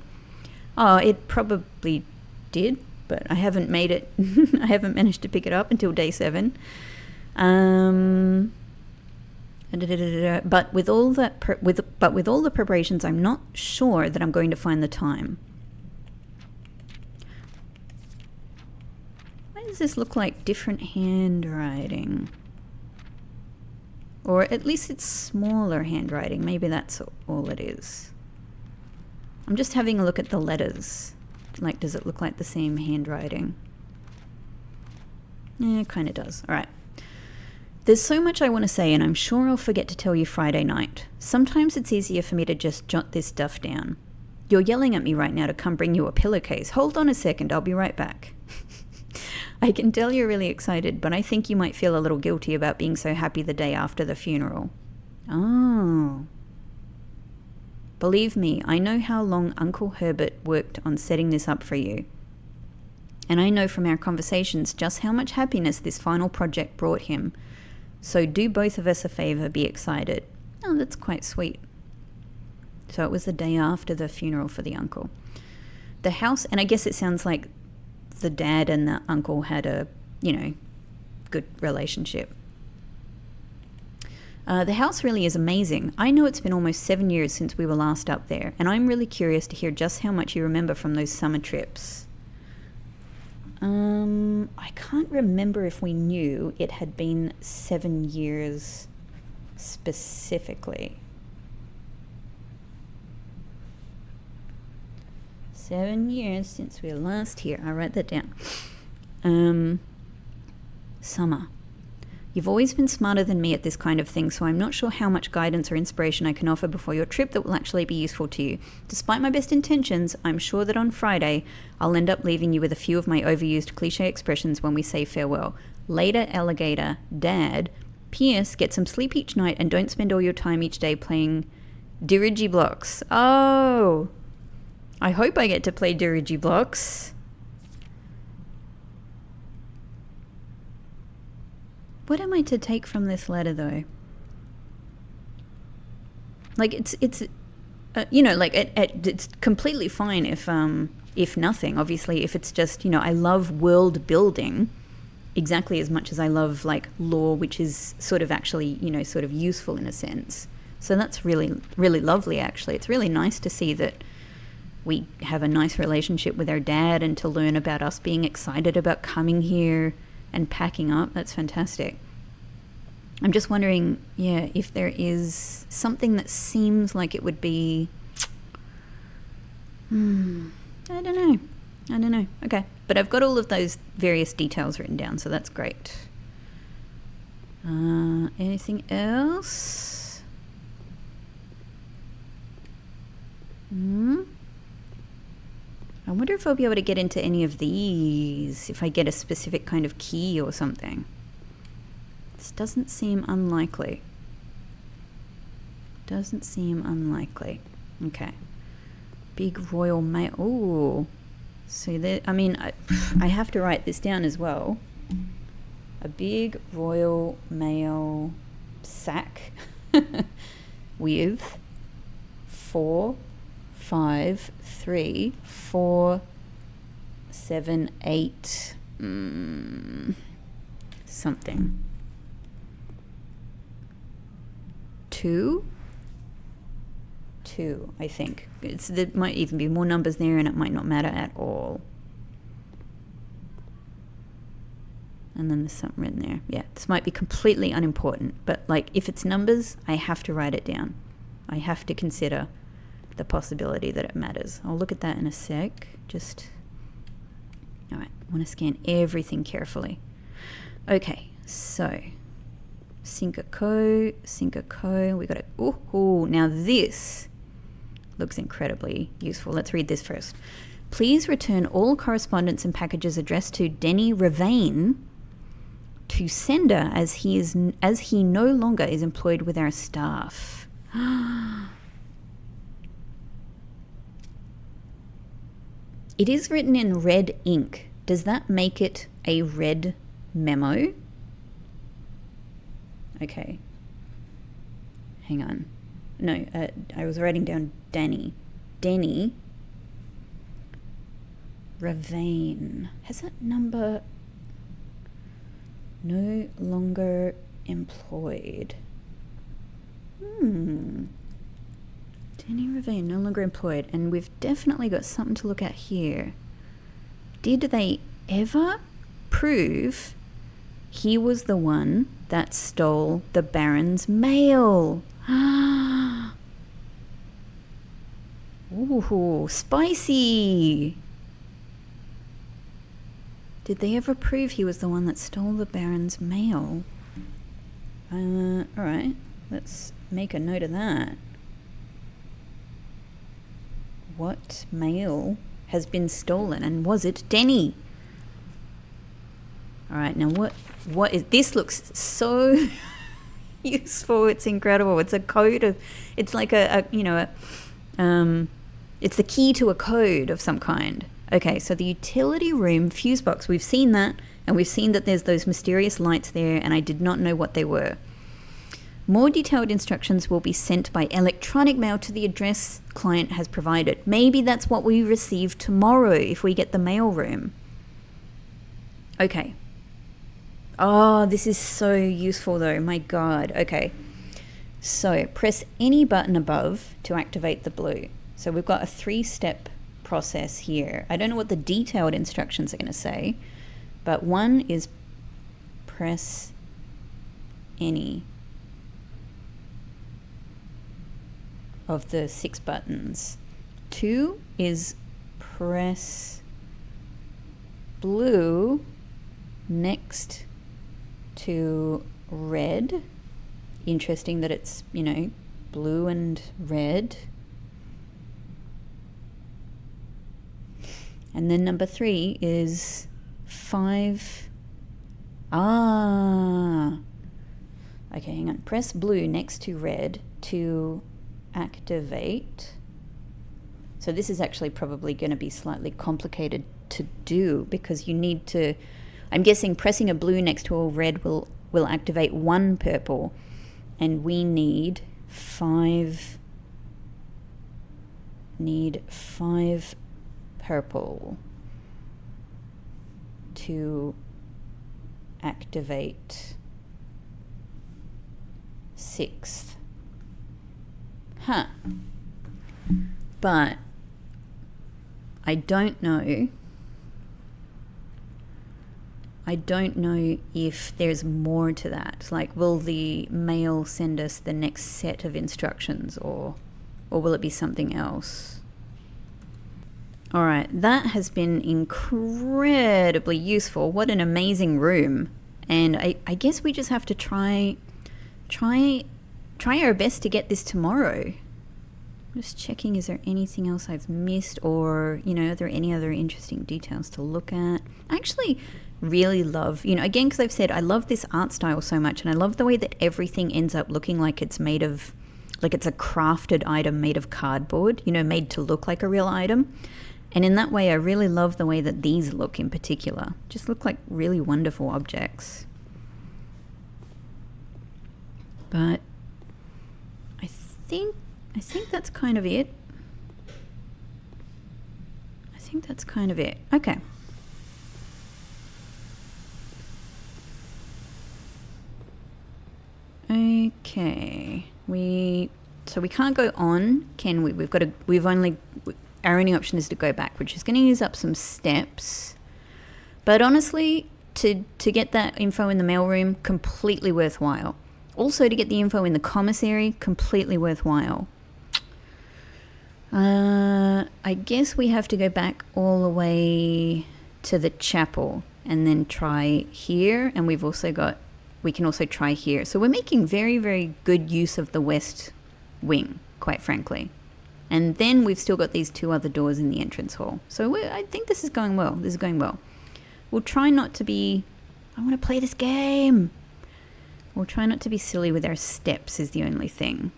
Oh, it probably did, but I haven't made it. I haven't managed to pick it up until day 7. But with all the preparations, I'm not sure that I'm going to find the time. Why does this look like different handwriting? Or at least it's smaller handwriting. Maybe that's all it is. I'm just having a look at the letters. Like, does it look like the same handwriting? Yeah, it kind of does. All right. There's so much I want to say, and I'm sure I'll forget to tell you Friday night. Sometimes it's easier for me to just jot this stuff down. You're yelling at me right now to come bring you a pillowcase. Hold on a second, I'll be right back. I can tell you're really excited, but I think you might feel a little guilty about being so happy the day after the funeral. Oh. Believe me, I know how long Uncle Herbert worked on setting this up for you. And I know from our conversations just how much happiness this final project brought him. So do both of us a favor, be excited. Oh, that's quite sweet. So it was the day after the funeral for the uncle. The house, and I guess it sounds like the dad and the uncle had a, good relationship. The house really is amazing. I know it's been almost 7 years since we were last up there, and I'm really curious to hear just how much you remember from those summer trips. I can't remember if we knew it had been 7 years specifically. 7 years since we were last here. I'll write that down. Summer. You've always been smarter than me at this kind of thing, so I'm not sure how much guidance or inspiration I can offer before your trip that will actually be useful to you. Despite my best intentions, I'm sure that on Friday, I'll end up leaving you with a few of my overused cliche expressions when we say farewell. Later, alligator. Dad. P.S. Get some sleep each night and don't spend all your time each day playing dirigiblocks. Oh! I hope I get to play dirigiblocks. What am I to take from this letter, though? Like, it's completely fine if nothing. Obviously, if it's just, I love world building exactly as much as I love, like, lore, which is sort of actually, sort of useful in a sense. So that's really, really lovely, actually. It's really nice to see that we have a nice relationship with our dad and to learn about us being excited about coming here and packing up. That's fantastic. I'm just wondering, if there is something that seems like it would be... I don't know. Okay. But I've got all of those various details written down, so that's great. Anything else? I wonder if I'll be able to get into any of these if I get a specific kind of key or something. This doesn't seem unlikely. Okay. Big royal mail. Ooh. So there, I have to write this down as well. A big royal mail sack with 4, 5, 3, 4, 7, 8 something. 2, I think. There might even be more numbers there and it might not matter at all. And then there's something written there. Yeah, this might be completely unimportant, but like if it's numbers, I have to write it down. I have to consider the possibility that it matters. I'll look at that in a sec. All right, I want to scan everything carefully. Okay, so Sync-a-co. We got it. Ooh, now this looks incredibly useful. Let's read this first. Please return all correspondence and packages addressed to Denny Ravane to sender as he no longer is employed with our staff. It is written in red ink. Does that make it a red memo? Okay. Hang on. No, I was writing down Denny Ravane. Has that number... No longer employed. Denny Ravane, no longer employed. And we've definitely got something to look at here. Did they ever prove he was the one that stole the Baron's mail? Ooh, spicy! Did they ever prove he was the one that stole the Baron's mail? All right, let's make a note of that. What mail has been stolen, and was it Denny? All right, now what is this? Looks so useful. It's incredible. It's a code of, it's like it's the key to a code of some kind. Okay, so the utility room fuse box, we've seen that, and we've seen that there's those mysterious lights there, and I did not know what they were. More detailed instructions will be sent by electronic mail to the address client has provided. Maybe that's what we receive tomorrow if we get the mail room. Okay. Oh, this is so useful though. My God. Okay. So press any button above to activate the blue. So we've got a 3-step process here. I don't know what the detailed instructions are going to say, but one is press any of the 6 buttons. 2 is press blue next to red. Interesting that it's, blue and red. And then number 3 is 5. Okay, hang on. Press blue next to red to activate. So this is actually probably going to be slightly complicated to do because you need to, I'm guessing pressing a blue next to a red will activate 1 purple, and we need 5 purple to activate 6th. But I don't know if there's more to that. Like, will the mail send us the next set of instructions, or will it be something else? All right, that has been incredibly useful. What an amazing room. And I guess we just have to try our best to get this tomorrow. I'm just checking, is there anything else I've missed, or, are there any other interesting details to look at? I actually really love, again, because I've said I love this art style so much, and I love the way that everything ends up looking like it's made of, like it's a crafted item made of cardboard, made to look like a real item. And in that way, I really love the way that these look in particular. Just look like really wonderful objects. But I think that's kind of it. Okay. Okay. So we can't go on, can we? Our only option is to go back, which is going to use up some steps. But honestly, to get that info in the mailroom, completely worthwhile. Also, to get the info in the commissary, completely worthwhile. I guess we have to go back all the way to the chapel and then try here. And we can also try here. So we're making very, very good use of the west wing, quite frankly. And then we've still got these 2 other doors in the entrance hall. So I think this is going well. We'll try not to be... I want to play this game. We'll try not to be silly with our steps is the only thing.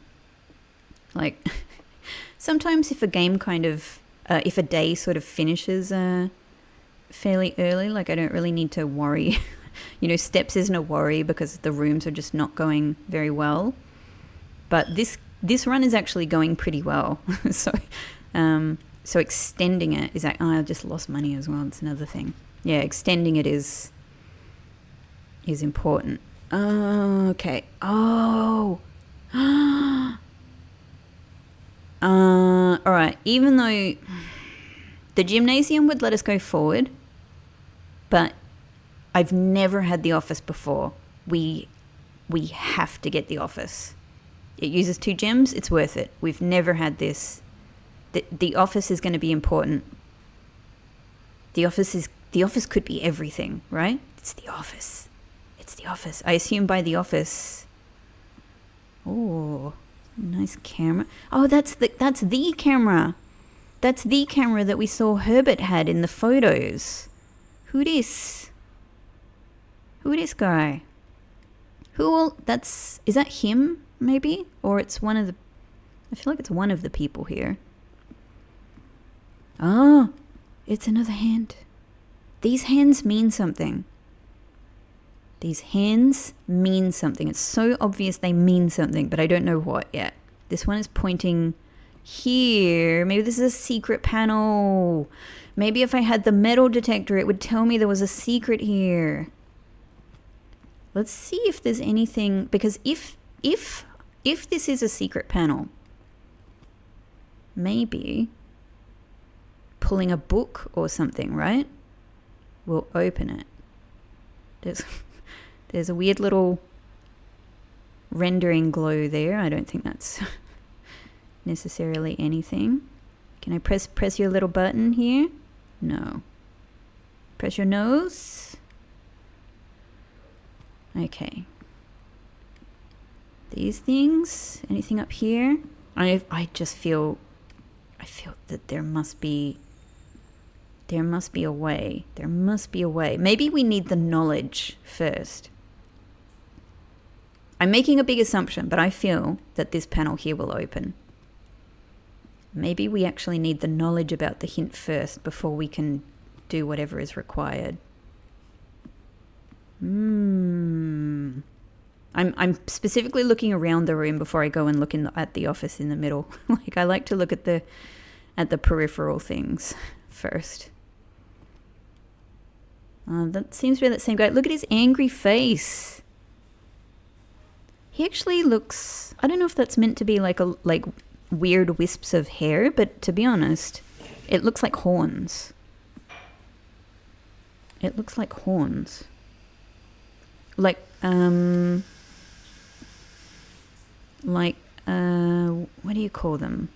Like, sometimes if a game if a day sort of finishes fairly early, like I don't really need to worry. Steps isn't a worry because the rooms are just not going very well. But this run is actually going pretty well. So extending it is like, I just lost money as well. It's another thing. Yeah, extending it is important. Oh, okay. Oh. All right. Even though the gymnasium would let us go forward, but I've never had the office before. We have to get the office. It uses 2 gems. It's worth it. We've never had this. The office is going to be important. The office could be everything, right? It's the office. I assume by the office Oh, nice camera. Oh, that's the camera. That's the camera that we saw Herbert had in the photos. Who this? Who this guy? Is that him, maybe? Or it's one of the... I feel like it's one of the people here. Oh, it's another hand. These hands mean something. These hands mean something. It's so obvious they mean something, but I don't know what yet. This one is pointing here. Maybe this is a secret panel. Maybe if I had the metal detector, it would tell me there was a secret here. Let's see if there's anything, because if this is a secret panel, maybe pulling a book or something, right? We'll open it. There's a weird little rendering glow there. I don't think that's necessarily anything. Can I press your little button here? No. Press your nose. Okay. These things. Anything up here? I just feel... I feel that there must be a way. There must be a way. Maybe we need the knowledge first. I'm making a big assumption, but I feel that this panel here will open. Maybe we actually need the knowledge about the hint first before we can do whatever is required. I'm specifically looking around the room before I go and look at the office in the middle. Like, I like to look at the peripheral things first. That seems to be that same guy. Look at his angry face. He actually looks... I don't know if that's meant to be like weird wisps of hair, but to be honest, it looks like horns. It looks like horns. Like, what do you call them?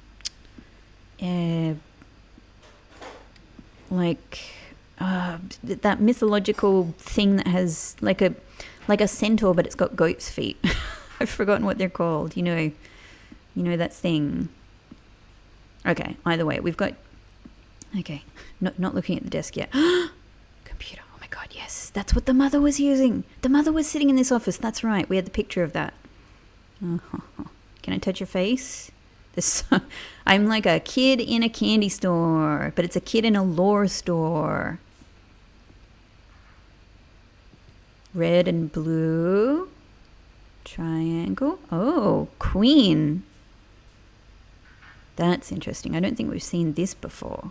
That mythological thing that has like a centaur, but it's got goat's feet. I've forgotten what they're called. You know that thing. Okay, either way, we've got... Okay, not looking at the desk yet. Computer, oh my god, yes. That's what the mother was using. The mother was sitting in this office, that's right. We had the picture of that. Can I touch your face? I'm like a kid in a candy store, but it's a kid in a lore store. Red and blue. Triangle. Oh, queen. That's interesting. I don't think we've seen this before.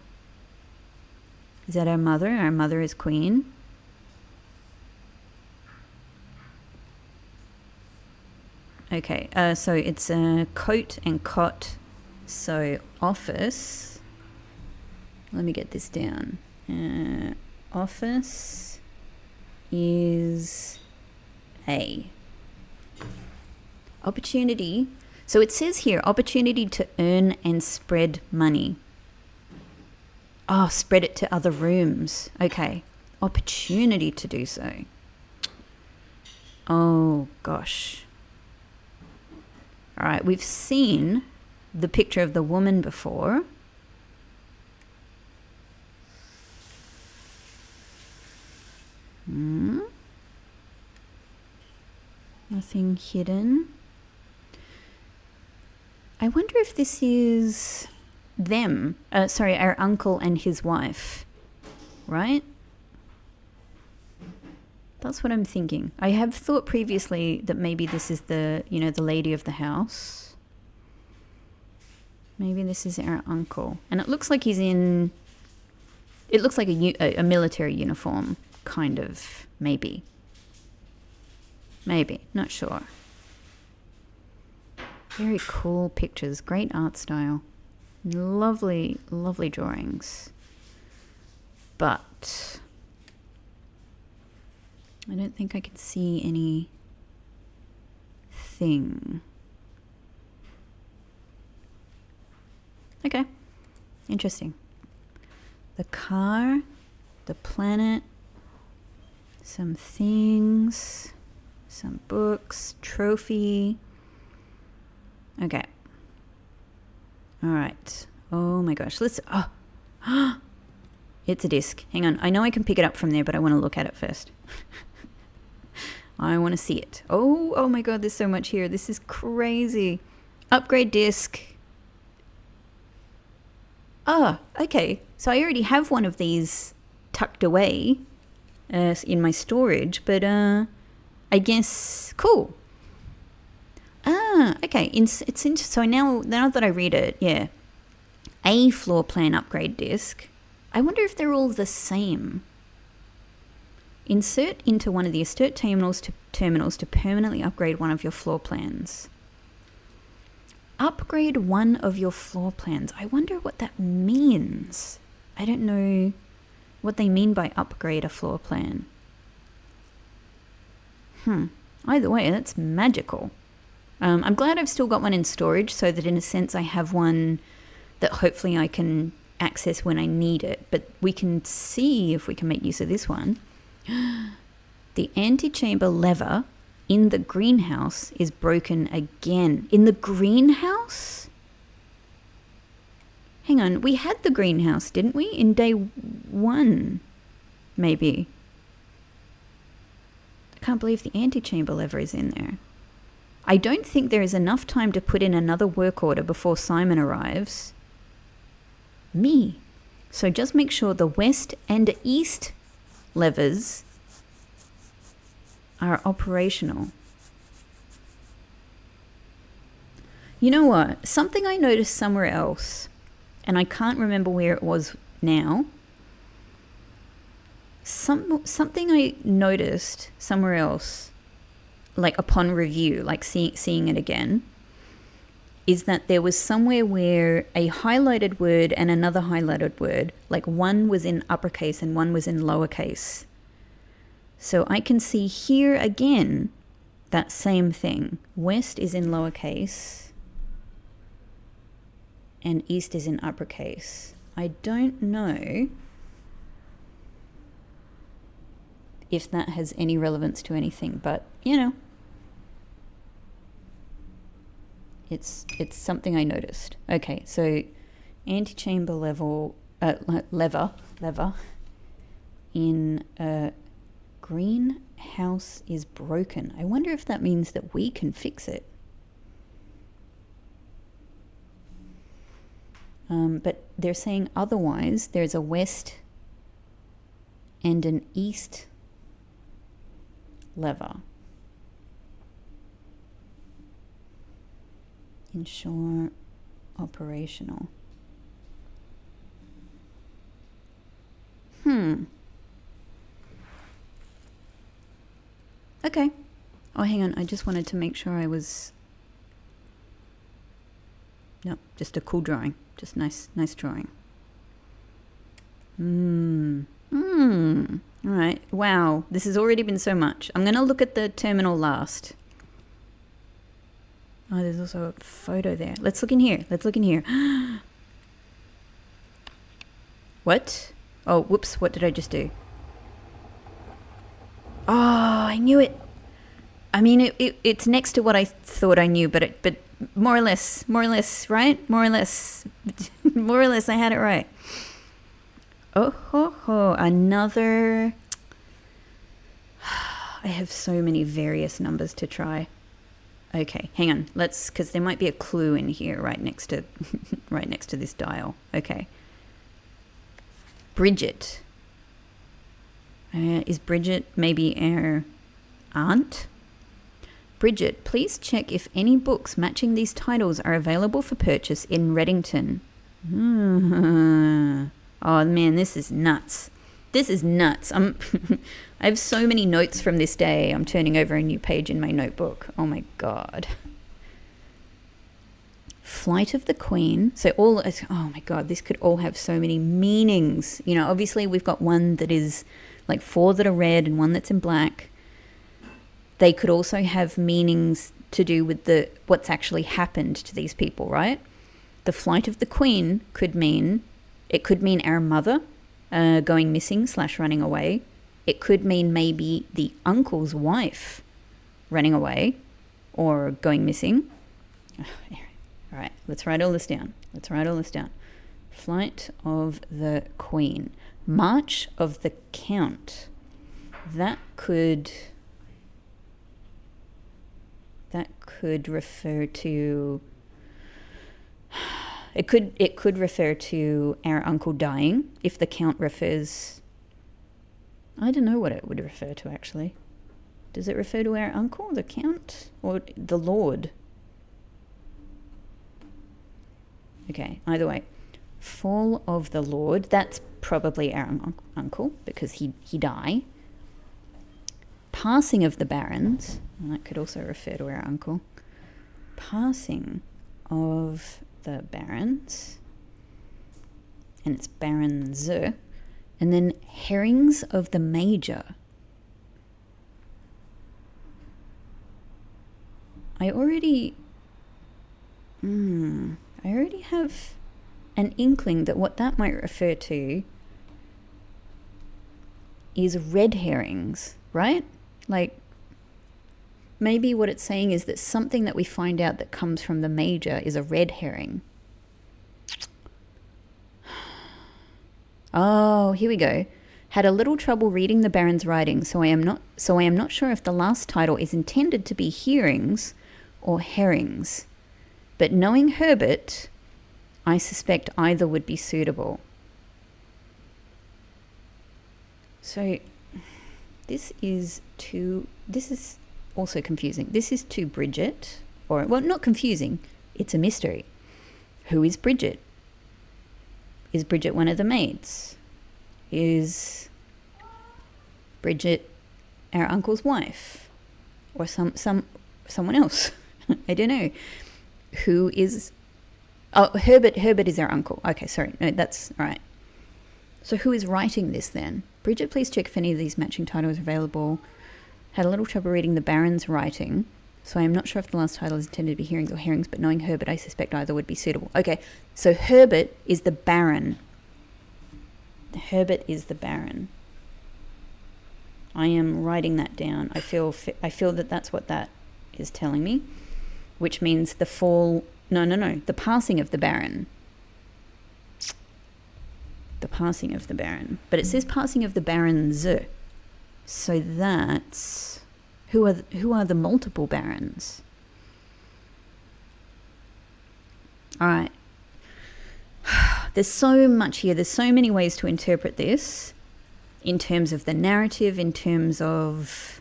Is that our mother? Our mother is queen. Okay, so it's a coat and cot. So office. Let me get this down. Office is A. Opportunity. So it says here, opportunity to earn and spread money. Oh, spread it to other rooms. Okay. Opportunity to do so. Oh, gosh. All right, we've seen the picture of the woman before. Nothing hidden. I wonder if this is them. Sorry, our uncle and his wife. Right? That's what I'm thinking. I have thought previously that maybe this is the lady of the house. Maybe this is our uncle. And it looks like he's in... It looks like a military uniform, kind of. Maybe. Maybe. Not sure. Very cool pictures. Great art style. Lovely, lovely drawings. But I don't think I can see anything. Okay. Interesting. The car, the planet, some things, some books, trophy. Okay. All right. Oh my gosh. Let's... Oh. It's a disc. Hang on. I know I can pick it up from there, but I want to look at it first. I want to see it. Oh my god, there's so much here. This is crazy. Upgrade disc. Ah, okay. So I already have one of these tucked away in my storage, but I guess... Cool. Ah, okay. So now that I read it, yeah. A floor plan upgrade disc. I wonder if they're all the same. Insert into one of the assert terminals to permanently upgrade one of your floor plans. Upgrade one of your floor plans. I wonder what that means. I don't know what they mean by upgrade a floor plan. Either way, that's magical. I'm glad I've still got one in storage so that in a sense I have one that hopefully I can access when I need it. But we can see if we can make use of this one. The antechamber lever in the greenhouse is broken again. In the greenhouse? Hang on, we had the greenhouse, didn't we? In day 1, maybe. I can't believe the antechamber lever is in there. I don't think there is enough time to put in another work order before Simon arrives. Me. So just make sure the west and east levers are operational. You know what? Something I noticed somewhere else, and I can't remember where it was now. Something I noticed somewhere else, like upon review, like seeing it again, is that there was somewhere where a highlighted word and another highlighted word, like one was in uppercase and one was in lowercase. So I can see here again that same thing. West is in lowercase and east is in uppercase. I don't know if that has any relevance to anything, but you know, it's something I noticed. Okay, so antechamber lever in greenhouse is broken. I wonder if that means that we can fix it. But they're saying otherwise. There's a west and an east lever. Ensure operational. Okay. Oh, hang on. I just wanted to make sure I was... No, just a cool drawing. Just nice drawing. All right. Wow. This has already been so much. I'm going to look at the terminal last. Oh, there's also a photo there. Let's look in here. What? Oh, whoops. What did I just do? Oh, I knew it. I mean, it's next to what I thought I knew, but more or less, right? More or less, I had it right. Oh, another. I have so many various numbers to try. Okay, hang on. Because there might be a clue in here right next to this dial. Okay. Bridget. Is Bridget maybe our aunt? Bridget, please check if any books matching these titles are available for purchase in Reddington. Oh man, this is nuts. I have so many notes from this day. I'm turning over a new page in my notebook. Oh my god. Flight of the Queen. So oh my god, this could all have so many meanings. You know, obviously we've got one that is like 4 that are red and one that's in black. They could also have meanings to do with what's actually happened to these people, right? The Flight of the Queen could mean our mother going missing / running away. It could mean maybe the uncle's wife running away or going missing. All right, let's write all this down. Flight of the Queen. March of the Count. That could refer to... It could refer to our uncle dying, if the Count refers... I don't know what it would refer to, actually. Does it refer to our uncle, the Count, or the Lord? Okay, either way. Fall of the Lord, that's probably our uncle, because he died. Passing of the barons, and that could also refer to our uncle. Passing of the barons, and it's barons, and then herrings of the major. I already have an inkling that what that might refer to is red herrings, right? Like, maybe what it's saying is that something that we find out that comes from the major is a red herring. Oh, here we go. Had a little trouble reading the Baron's writing, so I am not sure if the last title is intended to be hearings or herrings. But knowing Herbert, I suspect either would be suitable. So this is also confusing. This is to Bridget, or, well, not confusing, it's a mystery. Who is Bridget? Is Bridget one of the maids? Is Bridget our uncle's wife? Or someone else? I don't know. Who is... Oh, Herbert is our uncle. Okay, sorry. No, that's all right. So who is writing this then? Bridget, please check if any of these matching titles are available. Had a little trouble reading the Baron's writing, so I am not sure if the last title is intended to be hearings or herrings, but knowing Herbert, I suspect either would be suitable. Okay, so Herbert is the Baron. Herbert is the Baron. I am writing that down. I feel that that's what that is telling me, which means the fall... No, the passing of the Baron. The passing of the Baron. But it says passing of the Barons. So that's... Who are the multiple Barons? All right. There's so much here. There's so many ways to interpret this in terms of the narrative, in terms of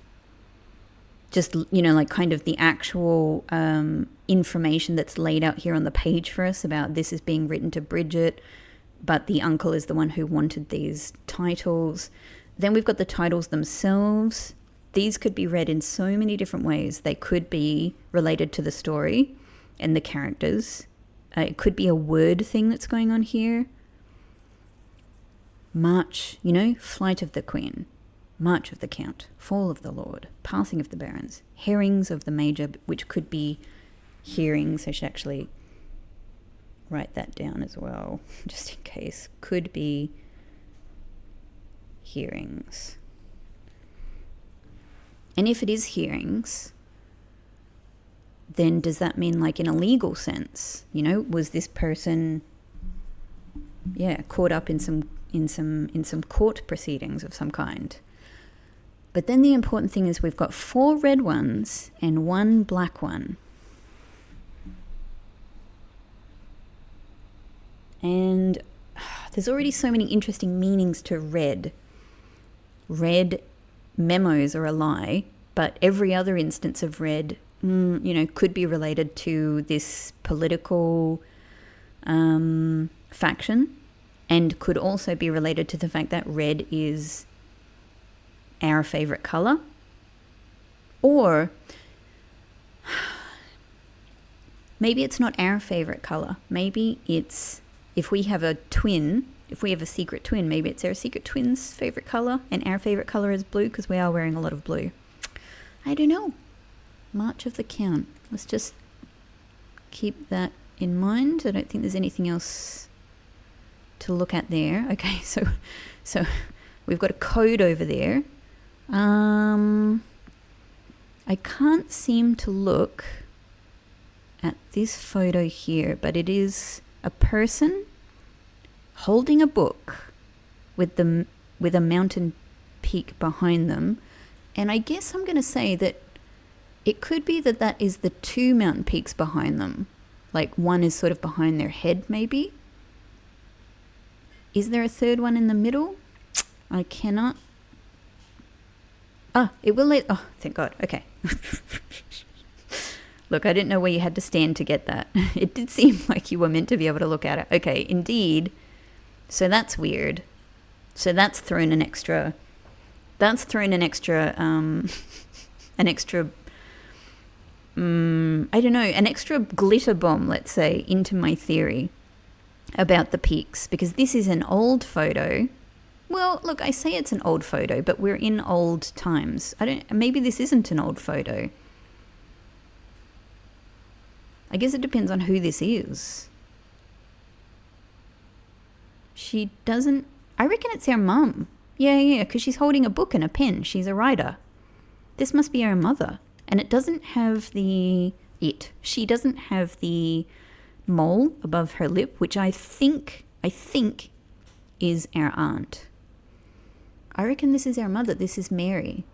just, like kind of the actual information that's laid out here on the page for us about this is being written to Bridget, but the uncle is the one who wanted these titles. Then we've got the titles themselves. These could be read in so many different ways. They could be related to the story and the characters. It could be a word thing that's going on here. March, Flight of the Queen. March of the Count. Fall of the Lord. Passing of the Barons. Herrings of the Major, which could be hearings. I should actually write that down as well, just in case. Could be hearings. And if it is hearings, then does that mean, like, in a legal sense? Was this person, caught up in some court proceedings of some kind? But then the important thing is we've got 4 red ones and 1 black one. And there's already so many interesting meanings to red. Red memos are a lie, but every other instance of red, could be related to this political faction, and could also be related to the fact that red is our favorite color. Or maybe it's not our favorite color. Maybe it's, if we have a secret twin, maybe it's our secret twin's favorite color, and our favorite color is blue because we are wearing a lot of blue. I don't know. March of the Count. Let's just keep that in mind. I don't think there's anything else to look at there. Okay, so we've got a code over there. I can't seem to look at this photo here, but it is a person holding a book with a mountain peak behind them. And I guess I'm going to say that it could be that that is the two mountain peaks behind them. Like one is sort of behind their head, maybe. Is there a third one in the middle? I cannot. It will let. Oh, thank God. Okay. Look, I didn't know where you had to stand to get that. It did seem like you were meant to be able to look at it. Okay, indeed. So that's weird. So that's thrown an extra. That's thrown an extra. An extra. I don't know, an extra glitter bomb, let's say, into my theory about the peaks, because this is an old photo. Well, look, I say it's an old photo, but we're in old times. Maybe this isn't an old photo. I guess it depends on who this is. She doesn't, I reckon it's our mum. Yeah, because she's holding a book and a pen. She's a writer. This must be our mother. And it doesn't have she doesn't have the mole above her lip, which I think is our aunt. I reckon this is our mother. This is Mary.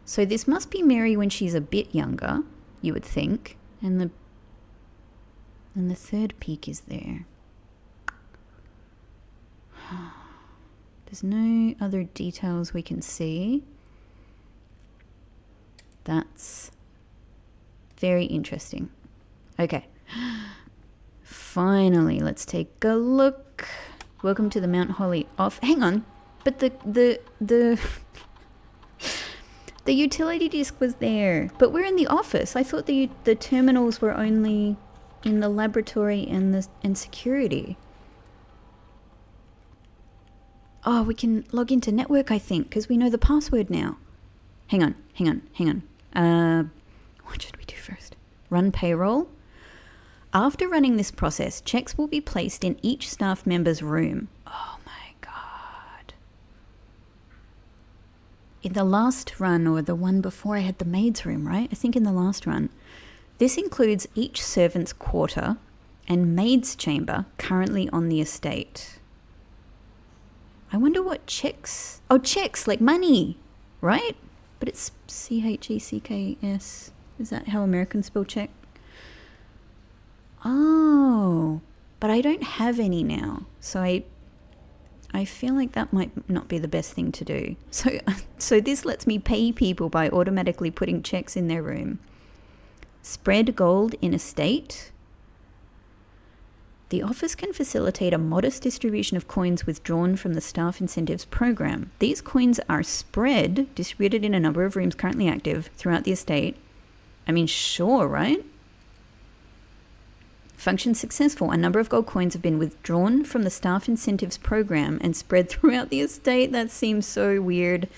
So this must be Mary when she's a bit younger, you would think. And the third peak is there. There's no other details we can see. That's very interesting. Okay. Finally, let's take a look. Welcome to the Mount Holly off. Hang on. But the utility disc was there. But we're in the office. I thought the terminals were only in the laboratory and security. Oh, we can log into network, I think, because we know the password now. Hang on. What should we do first? Run payroll. After running this process, checks will be placed in each staff member's room. Oh my God. In the last run, or the one before, I had the maid's room, right? I think in the last run. This includes each servant's quarter and maid's chamber currently on the estate. I wonder what checks... Oh, checks, like money, right? But it's C-H-E-C-K-S. Is that how Americans spell check? Oh, but I don't have any now. So I feel like that might not be the best thing to do. So this lets me pay people by automatically putting checks in their room. Spread gold in estate. The office can facilitate a modest distribution of coins withdrawn from the staff incentives program. These coins are distributed in a number of rooms currently active throughout the estate. I mean, sure, right? Function successful. A number of gold coins have been withdrawn from the staff incentives program and spread throughout the estate. That seems so weird.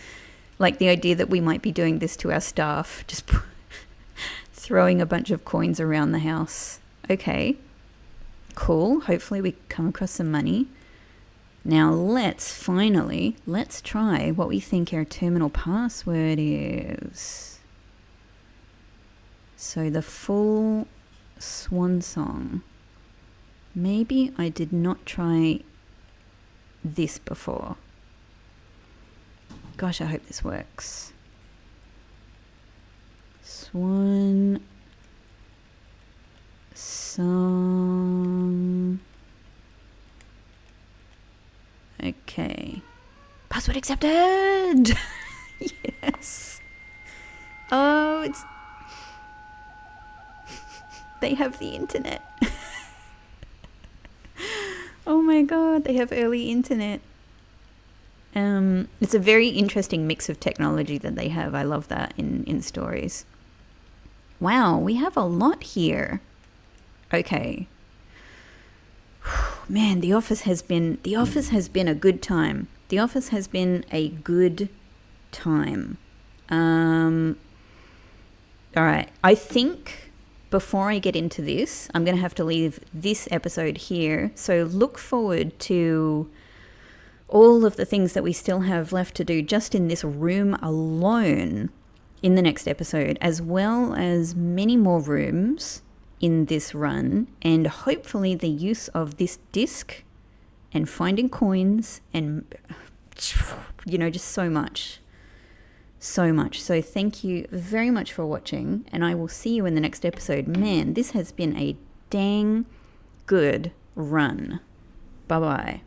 Like the idea that we might be doing this to our staff, just throwing a bunch of coins around the house. Okay. Cool. Hopefully we come across some money. Now let's try what we think our terminal password is. So the full swan song. Maybe I did not try this before. Gosh, I hope this works. Swan song. Okay. Password accepted! Yes. Oh, it's... They have the internet. Oh my God, they have early internet. It's a very interesting mix of technology that they have. I love that in stories. Wow, we have a lot here. Okay. Man, the office has been a good time. The office has been a good time. All right. I think before I get into this, I'm going to have to leave this episode here. So look forward to all of the things that we still have left to do just in this room alone in the next episode, as well as many more rooms in this run, and hopefully the use of this disc and finding coins and, just so much. So thank you very much for watching, and I will see you in the next episode. Man, this has been a dang good run. Bye-bye.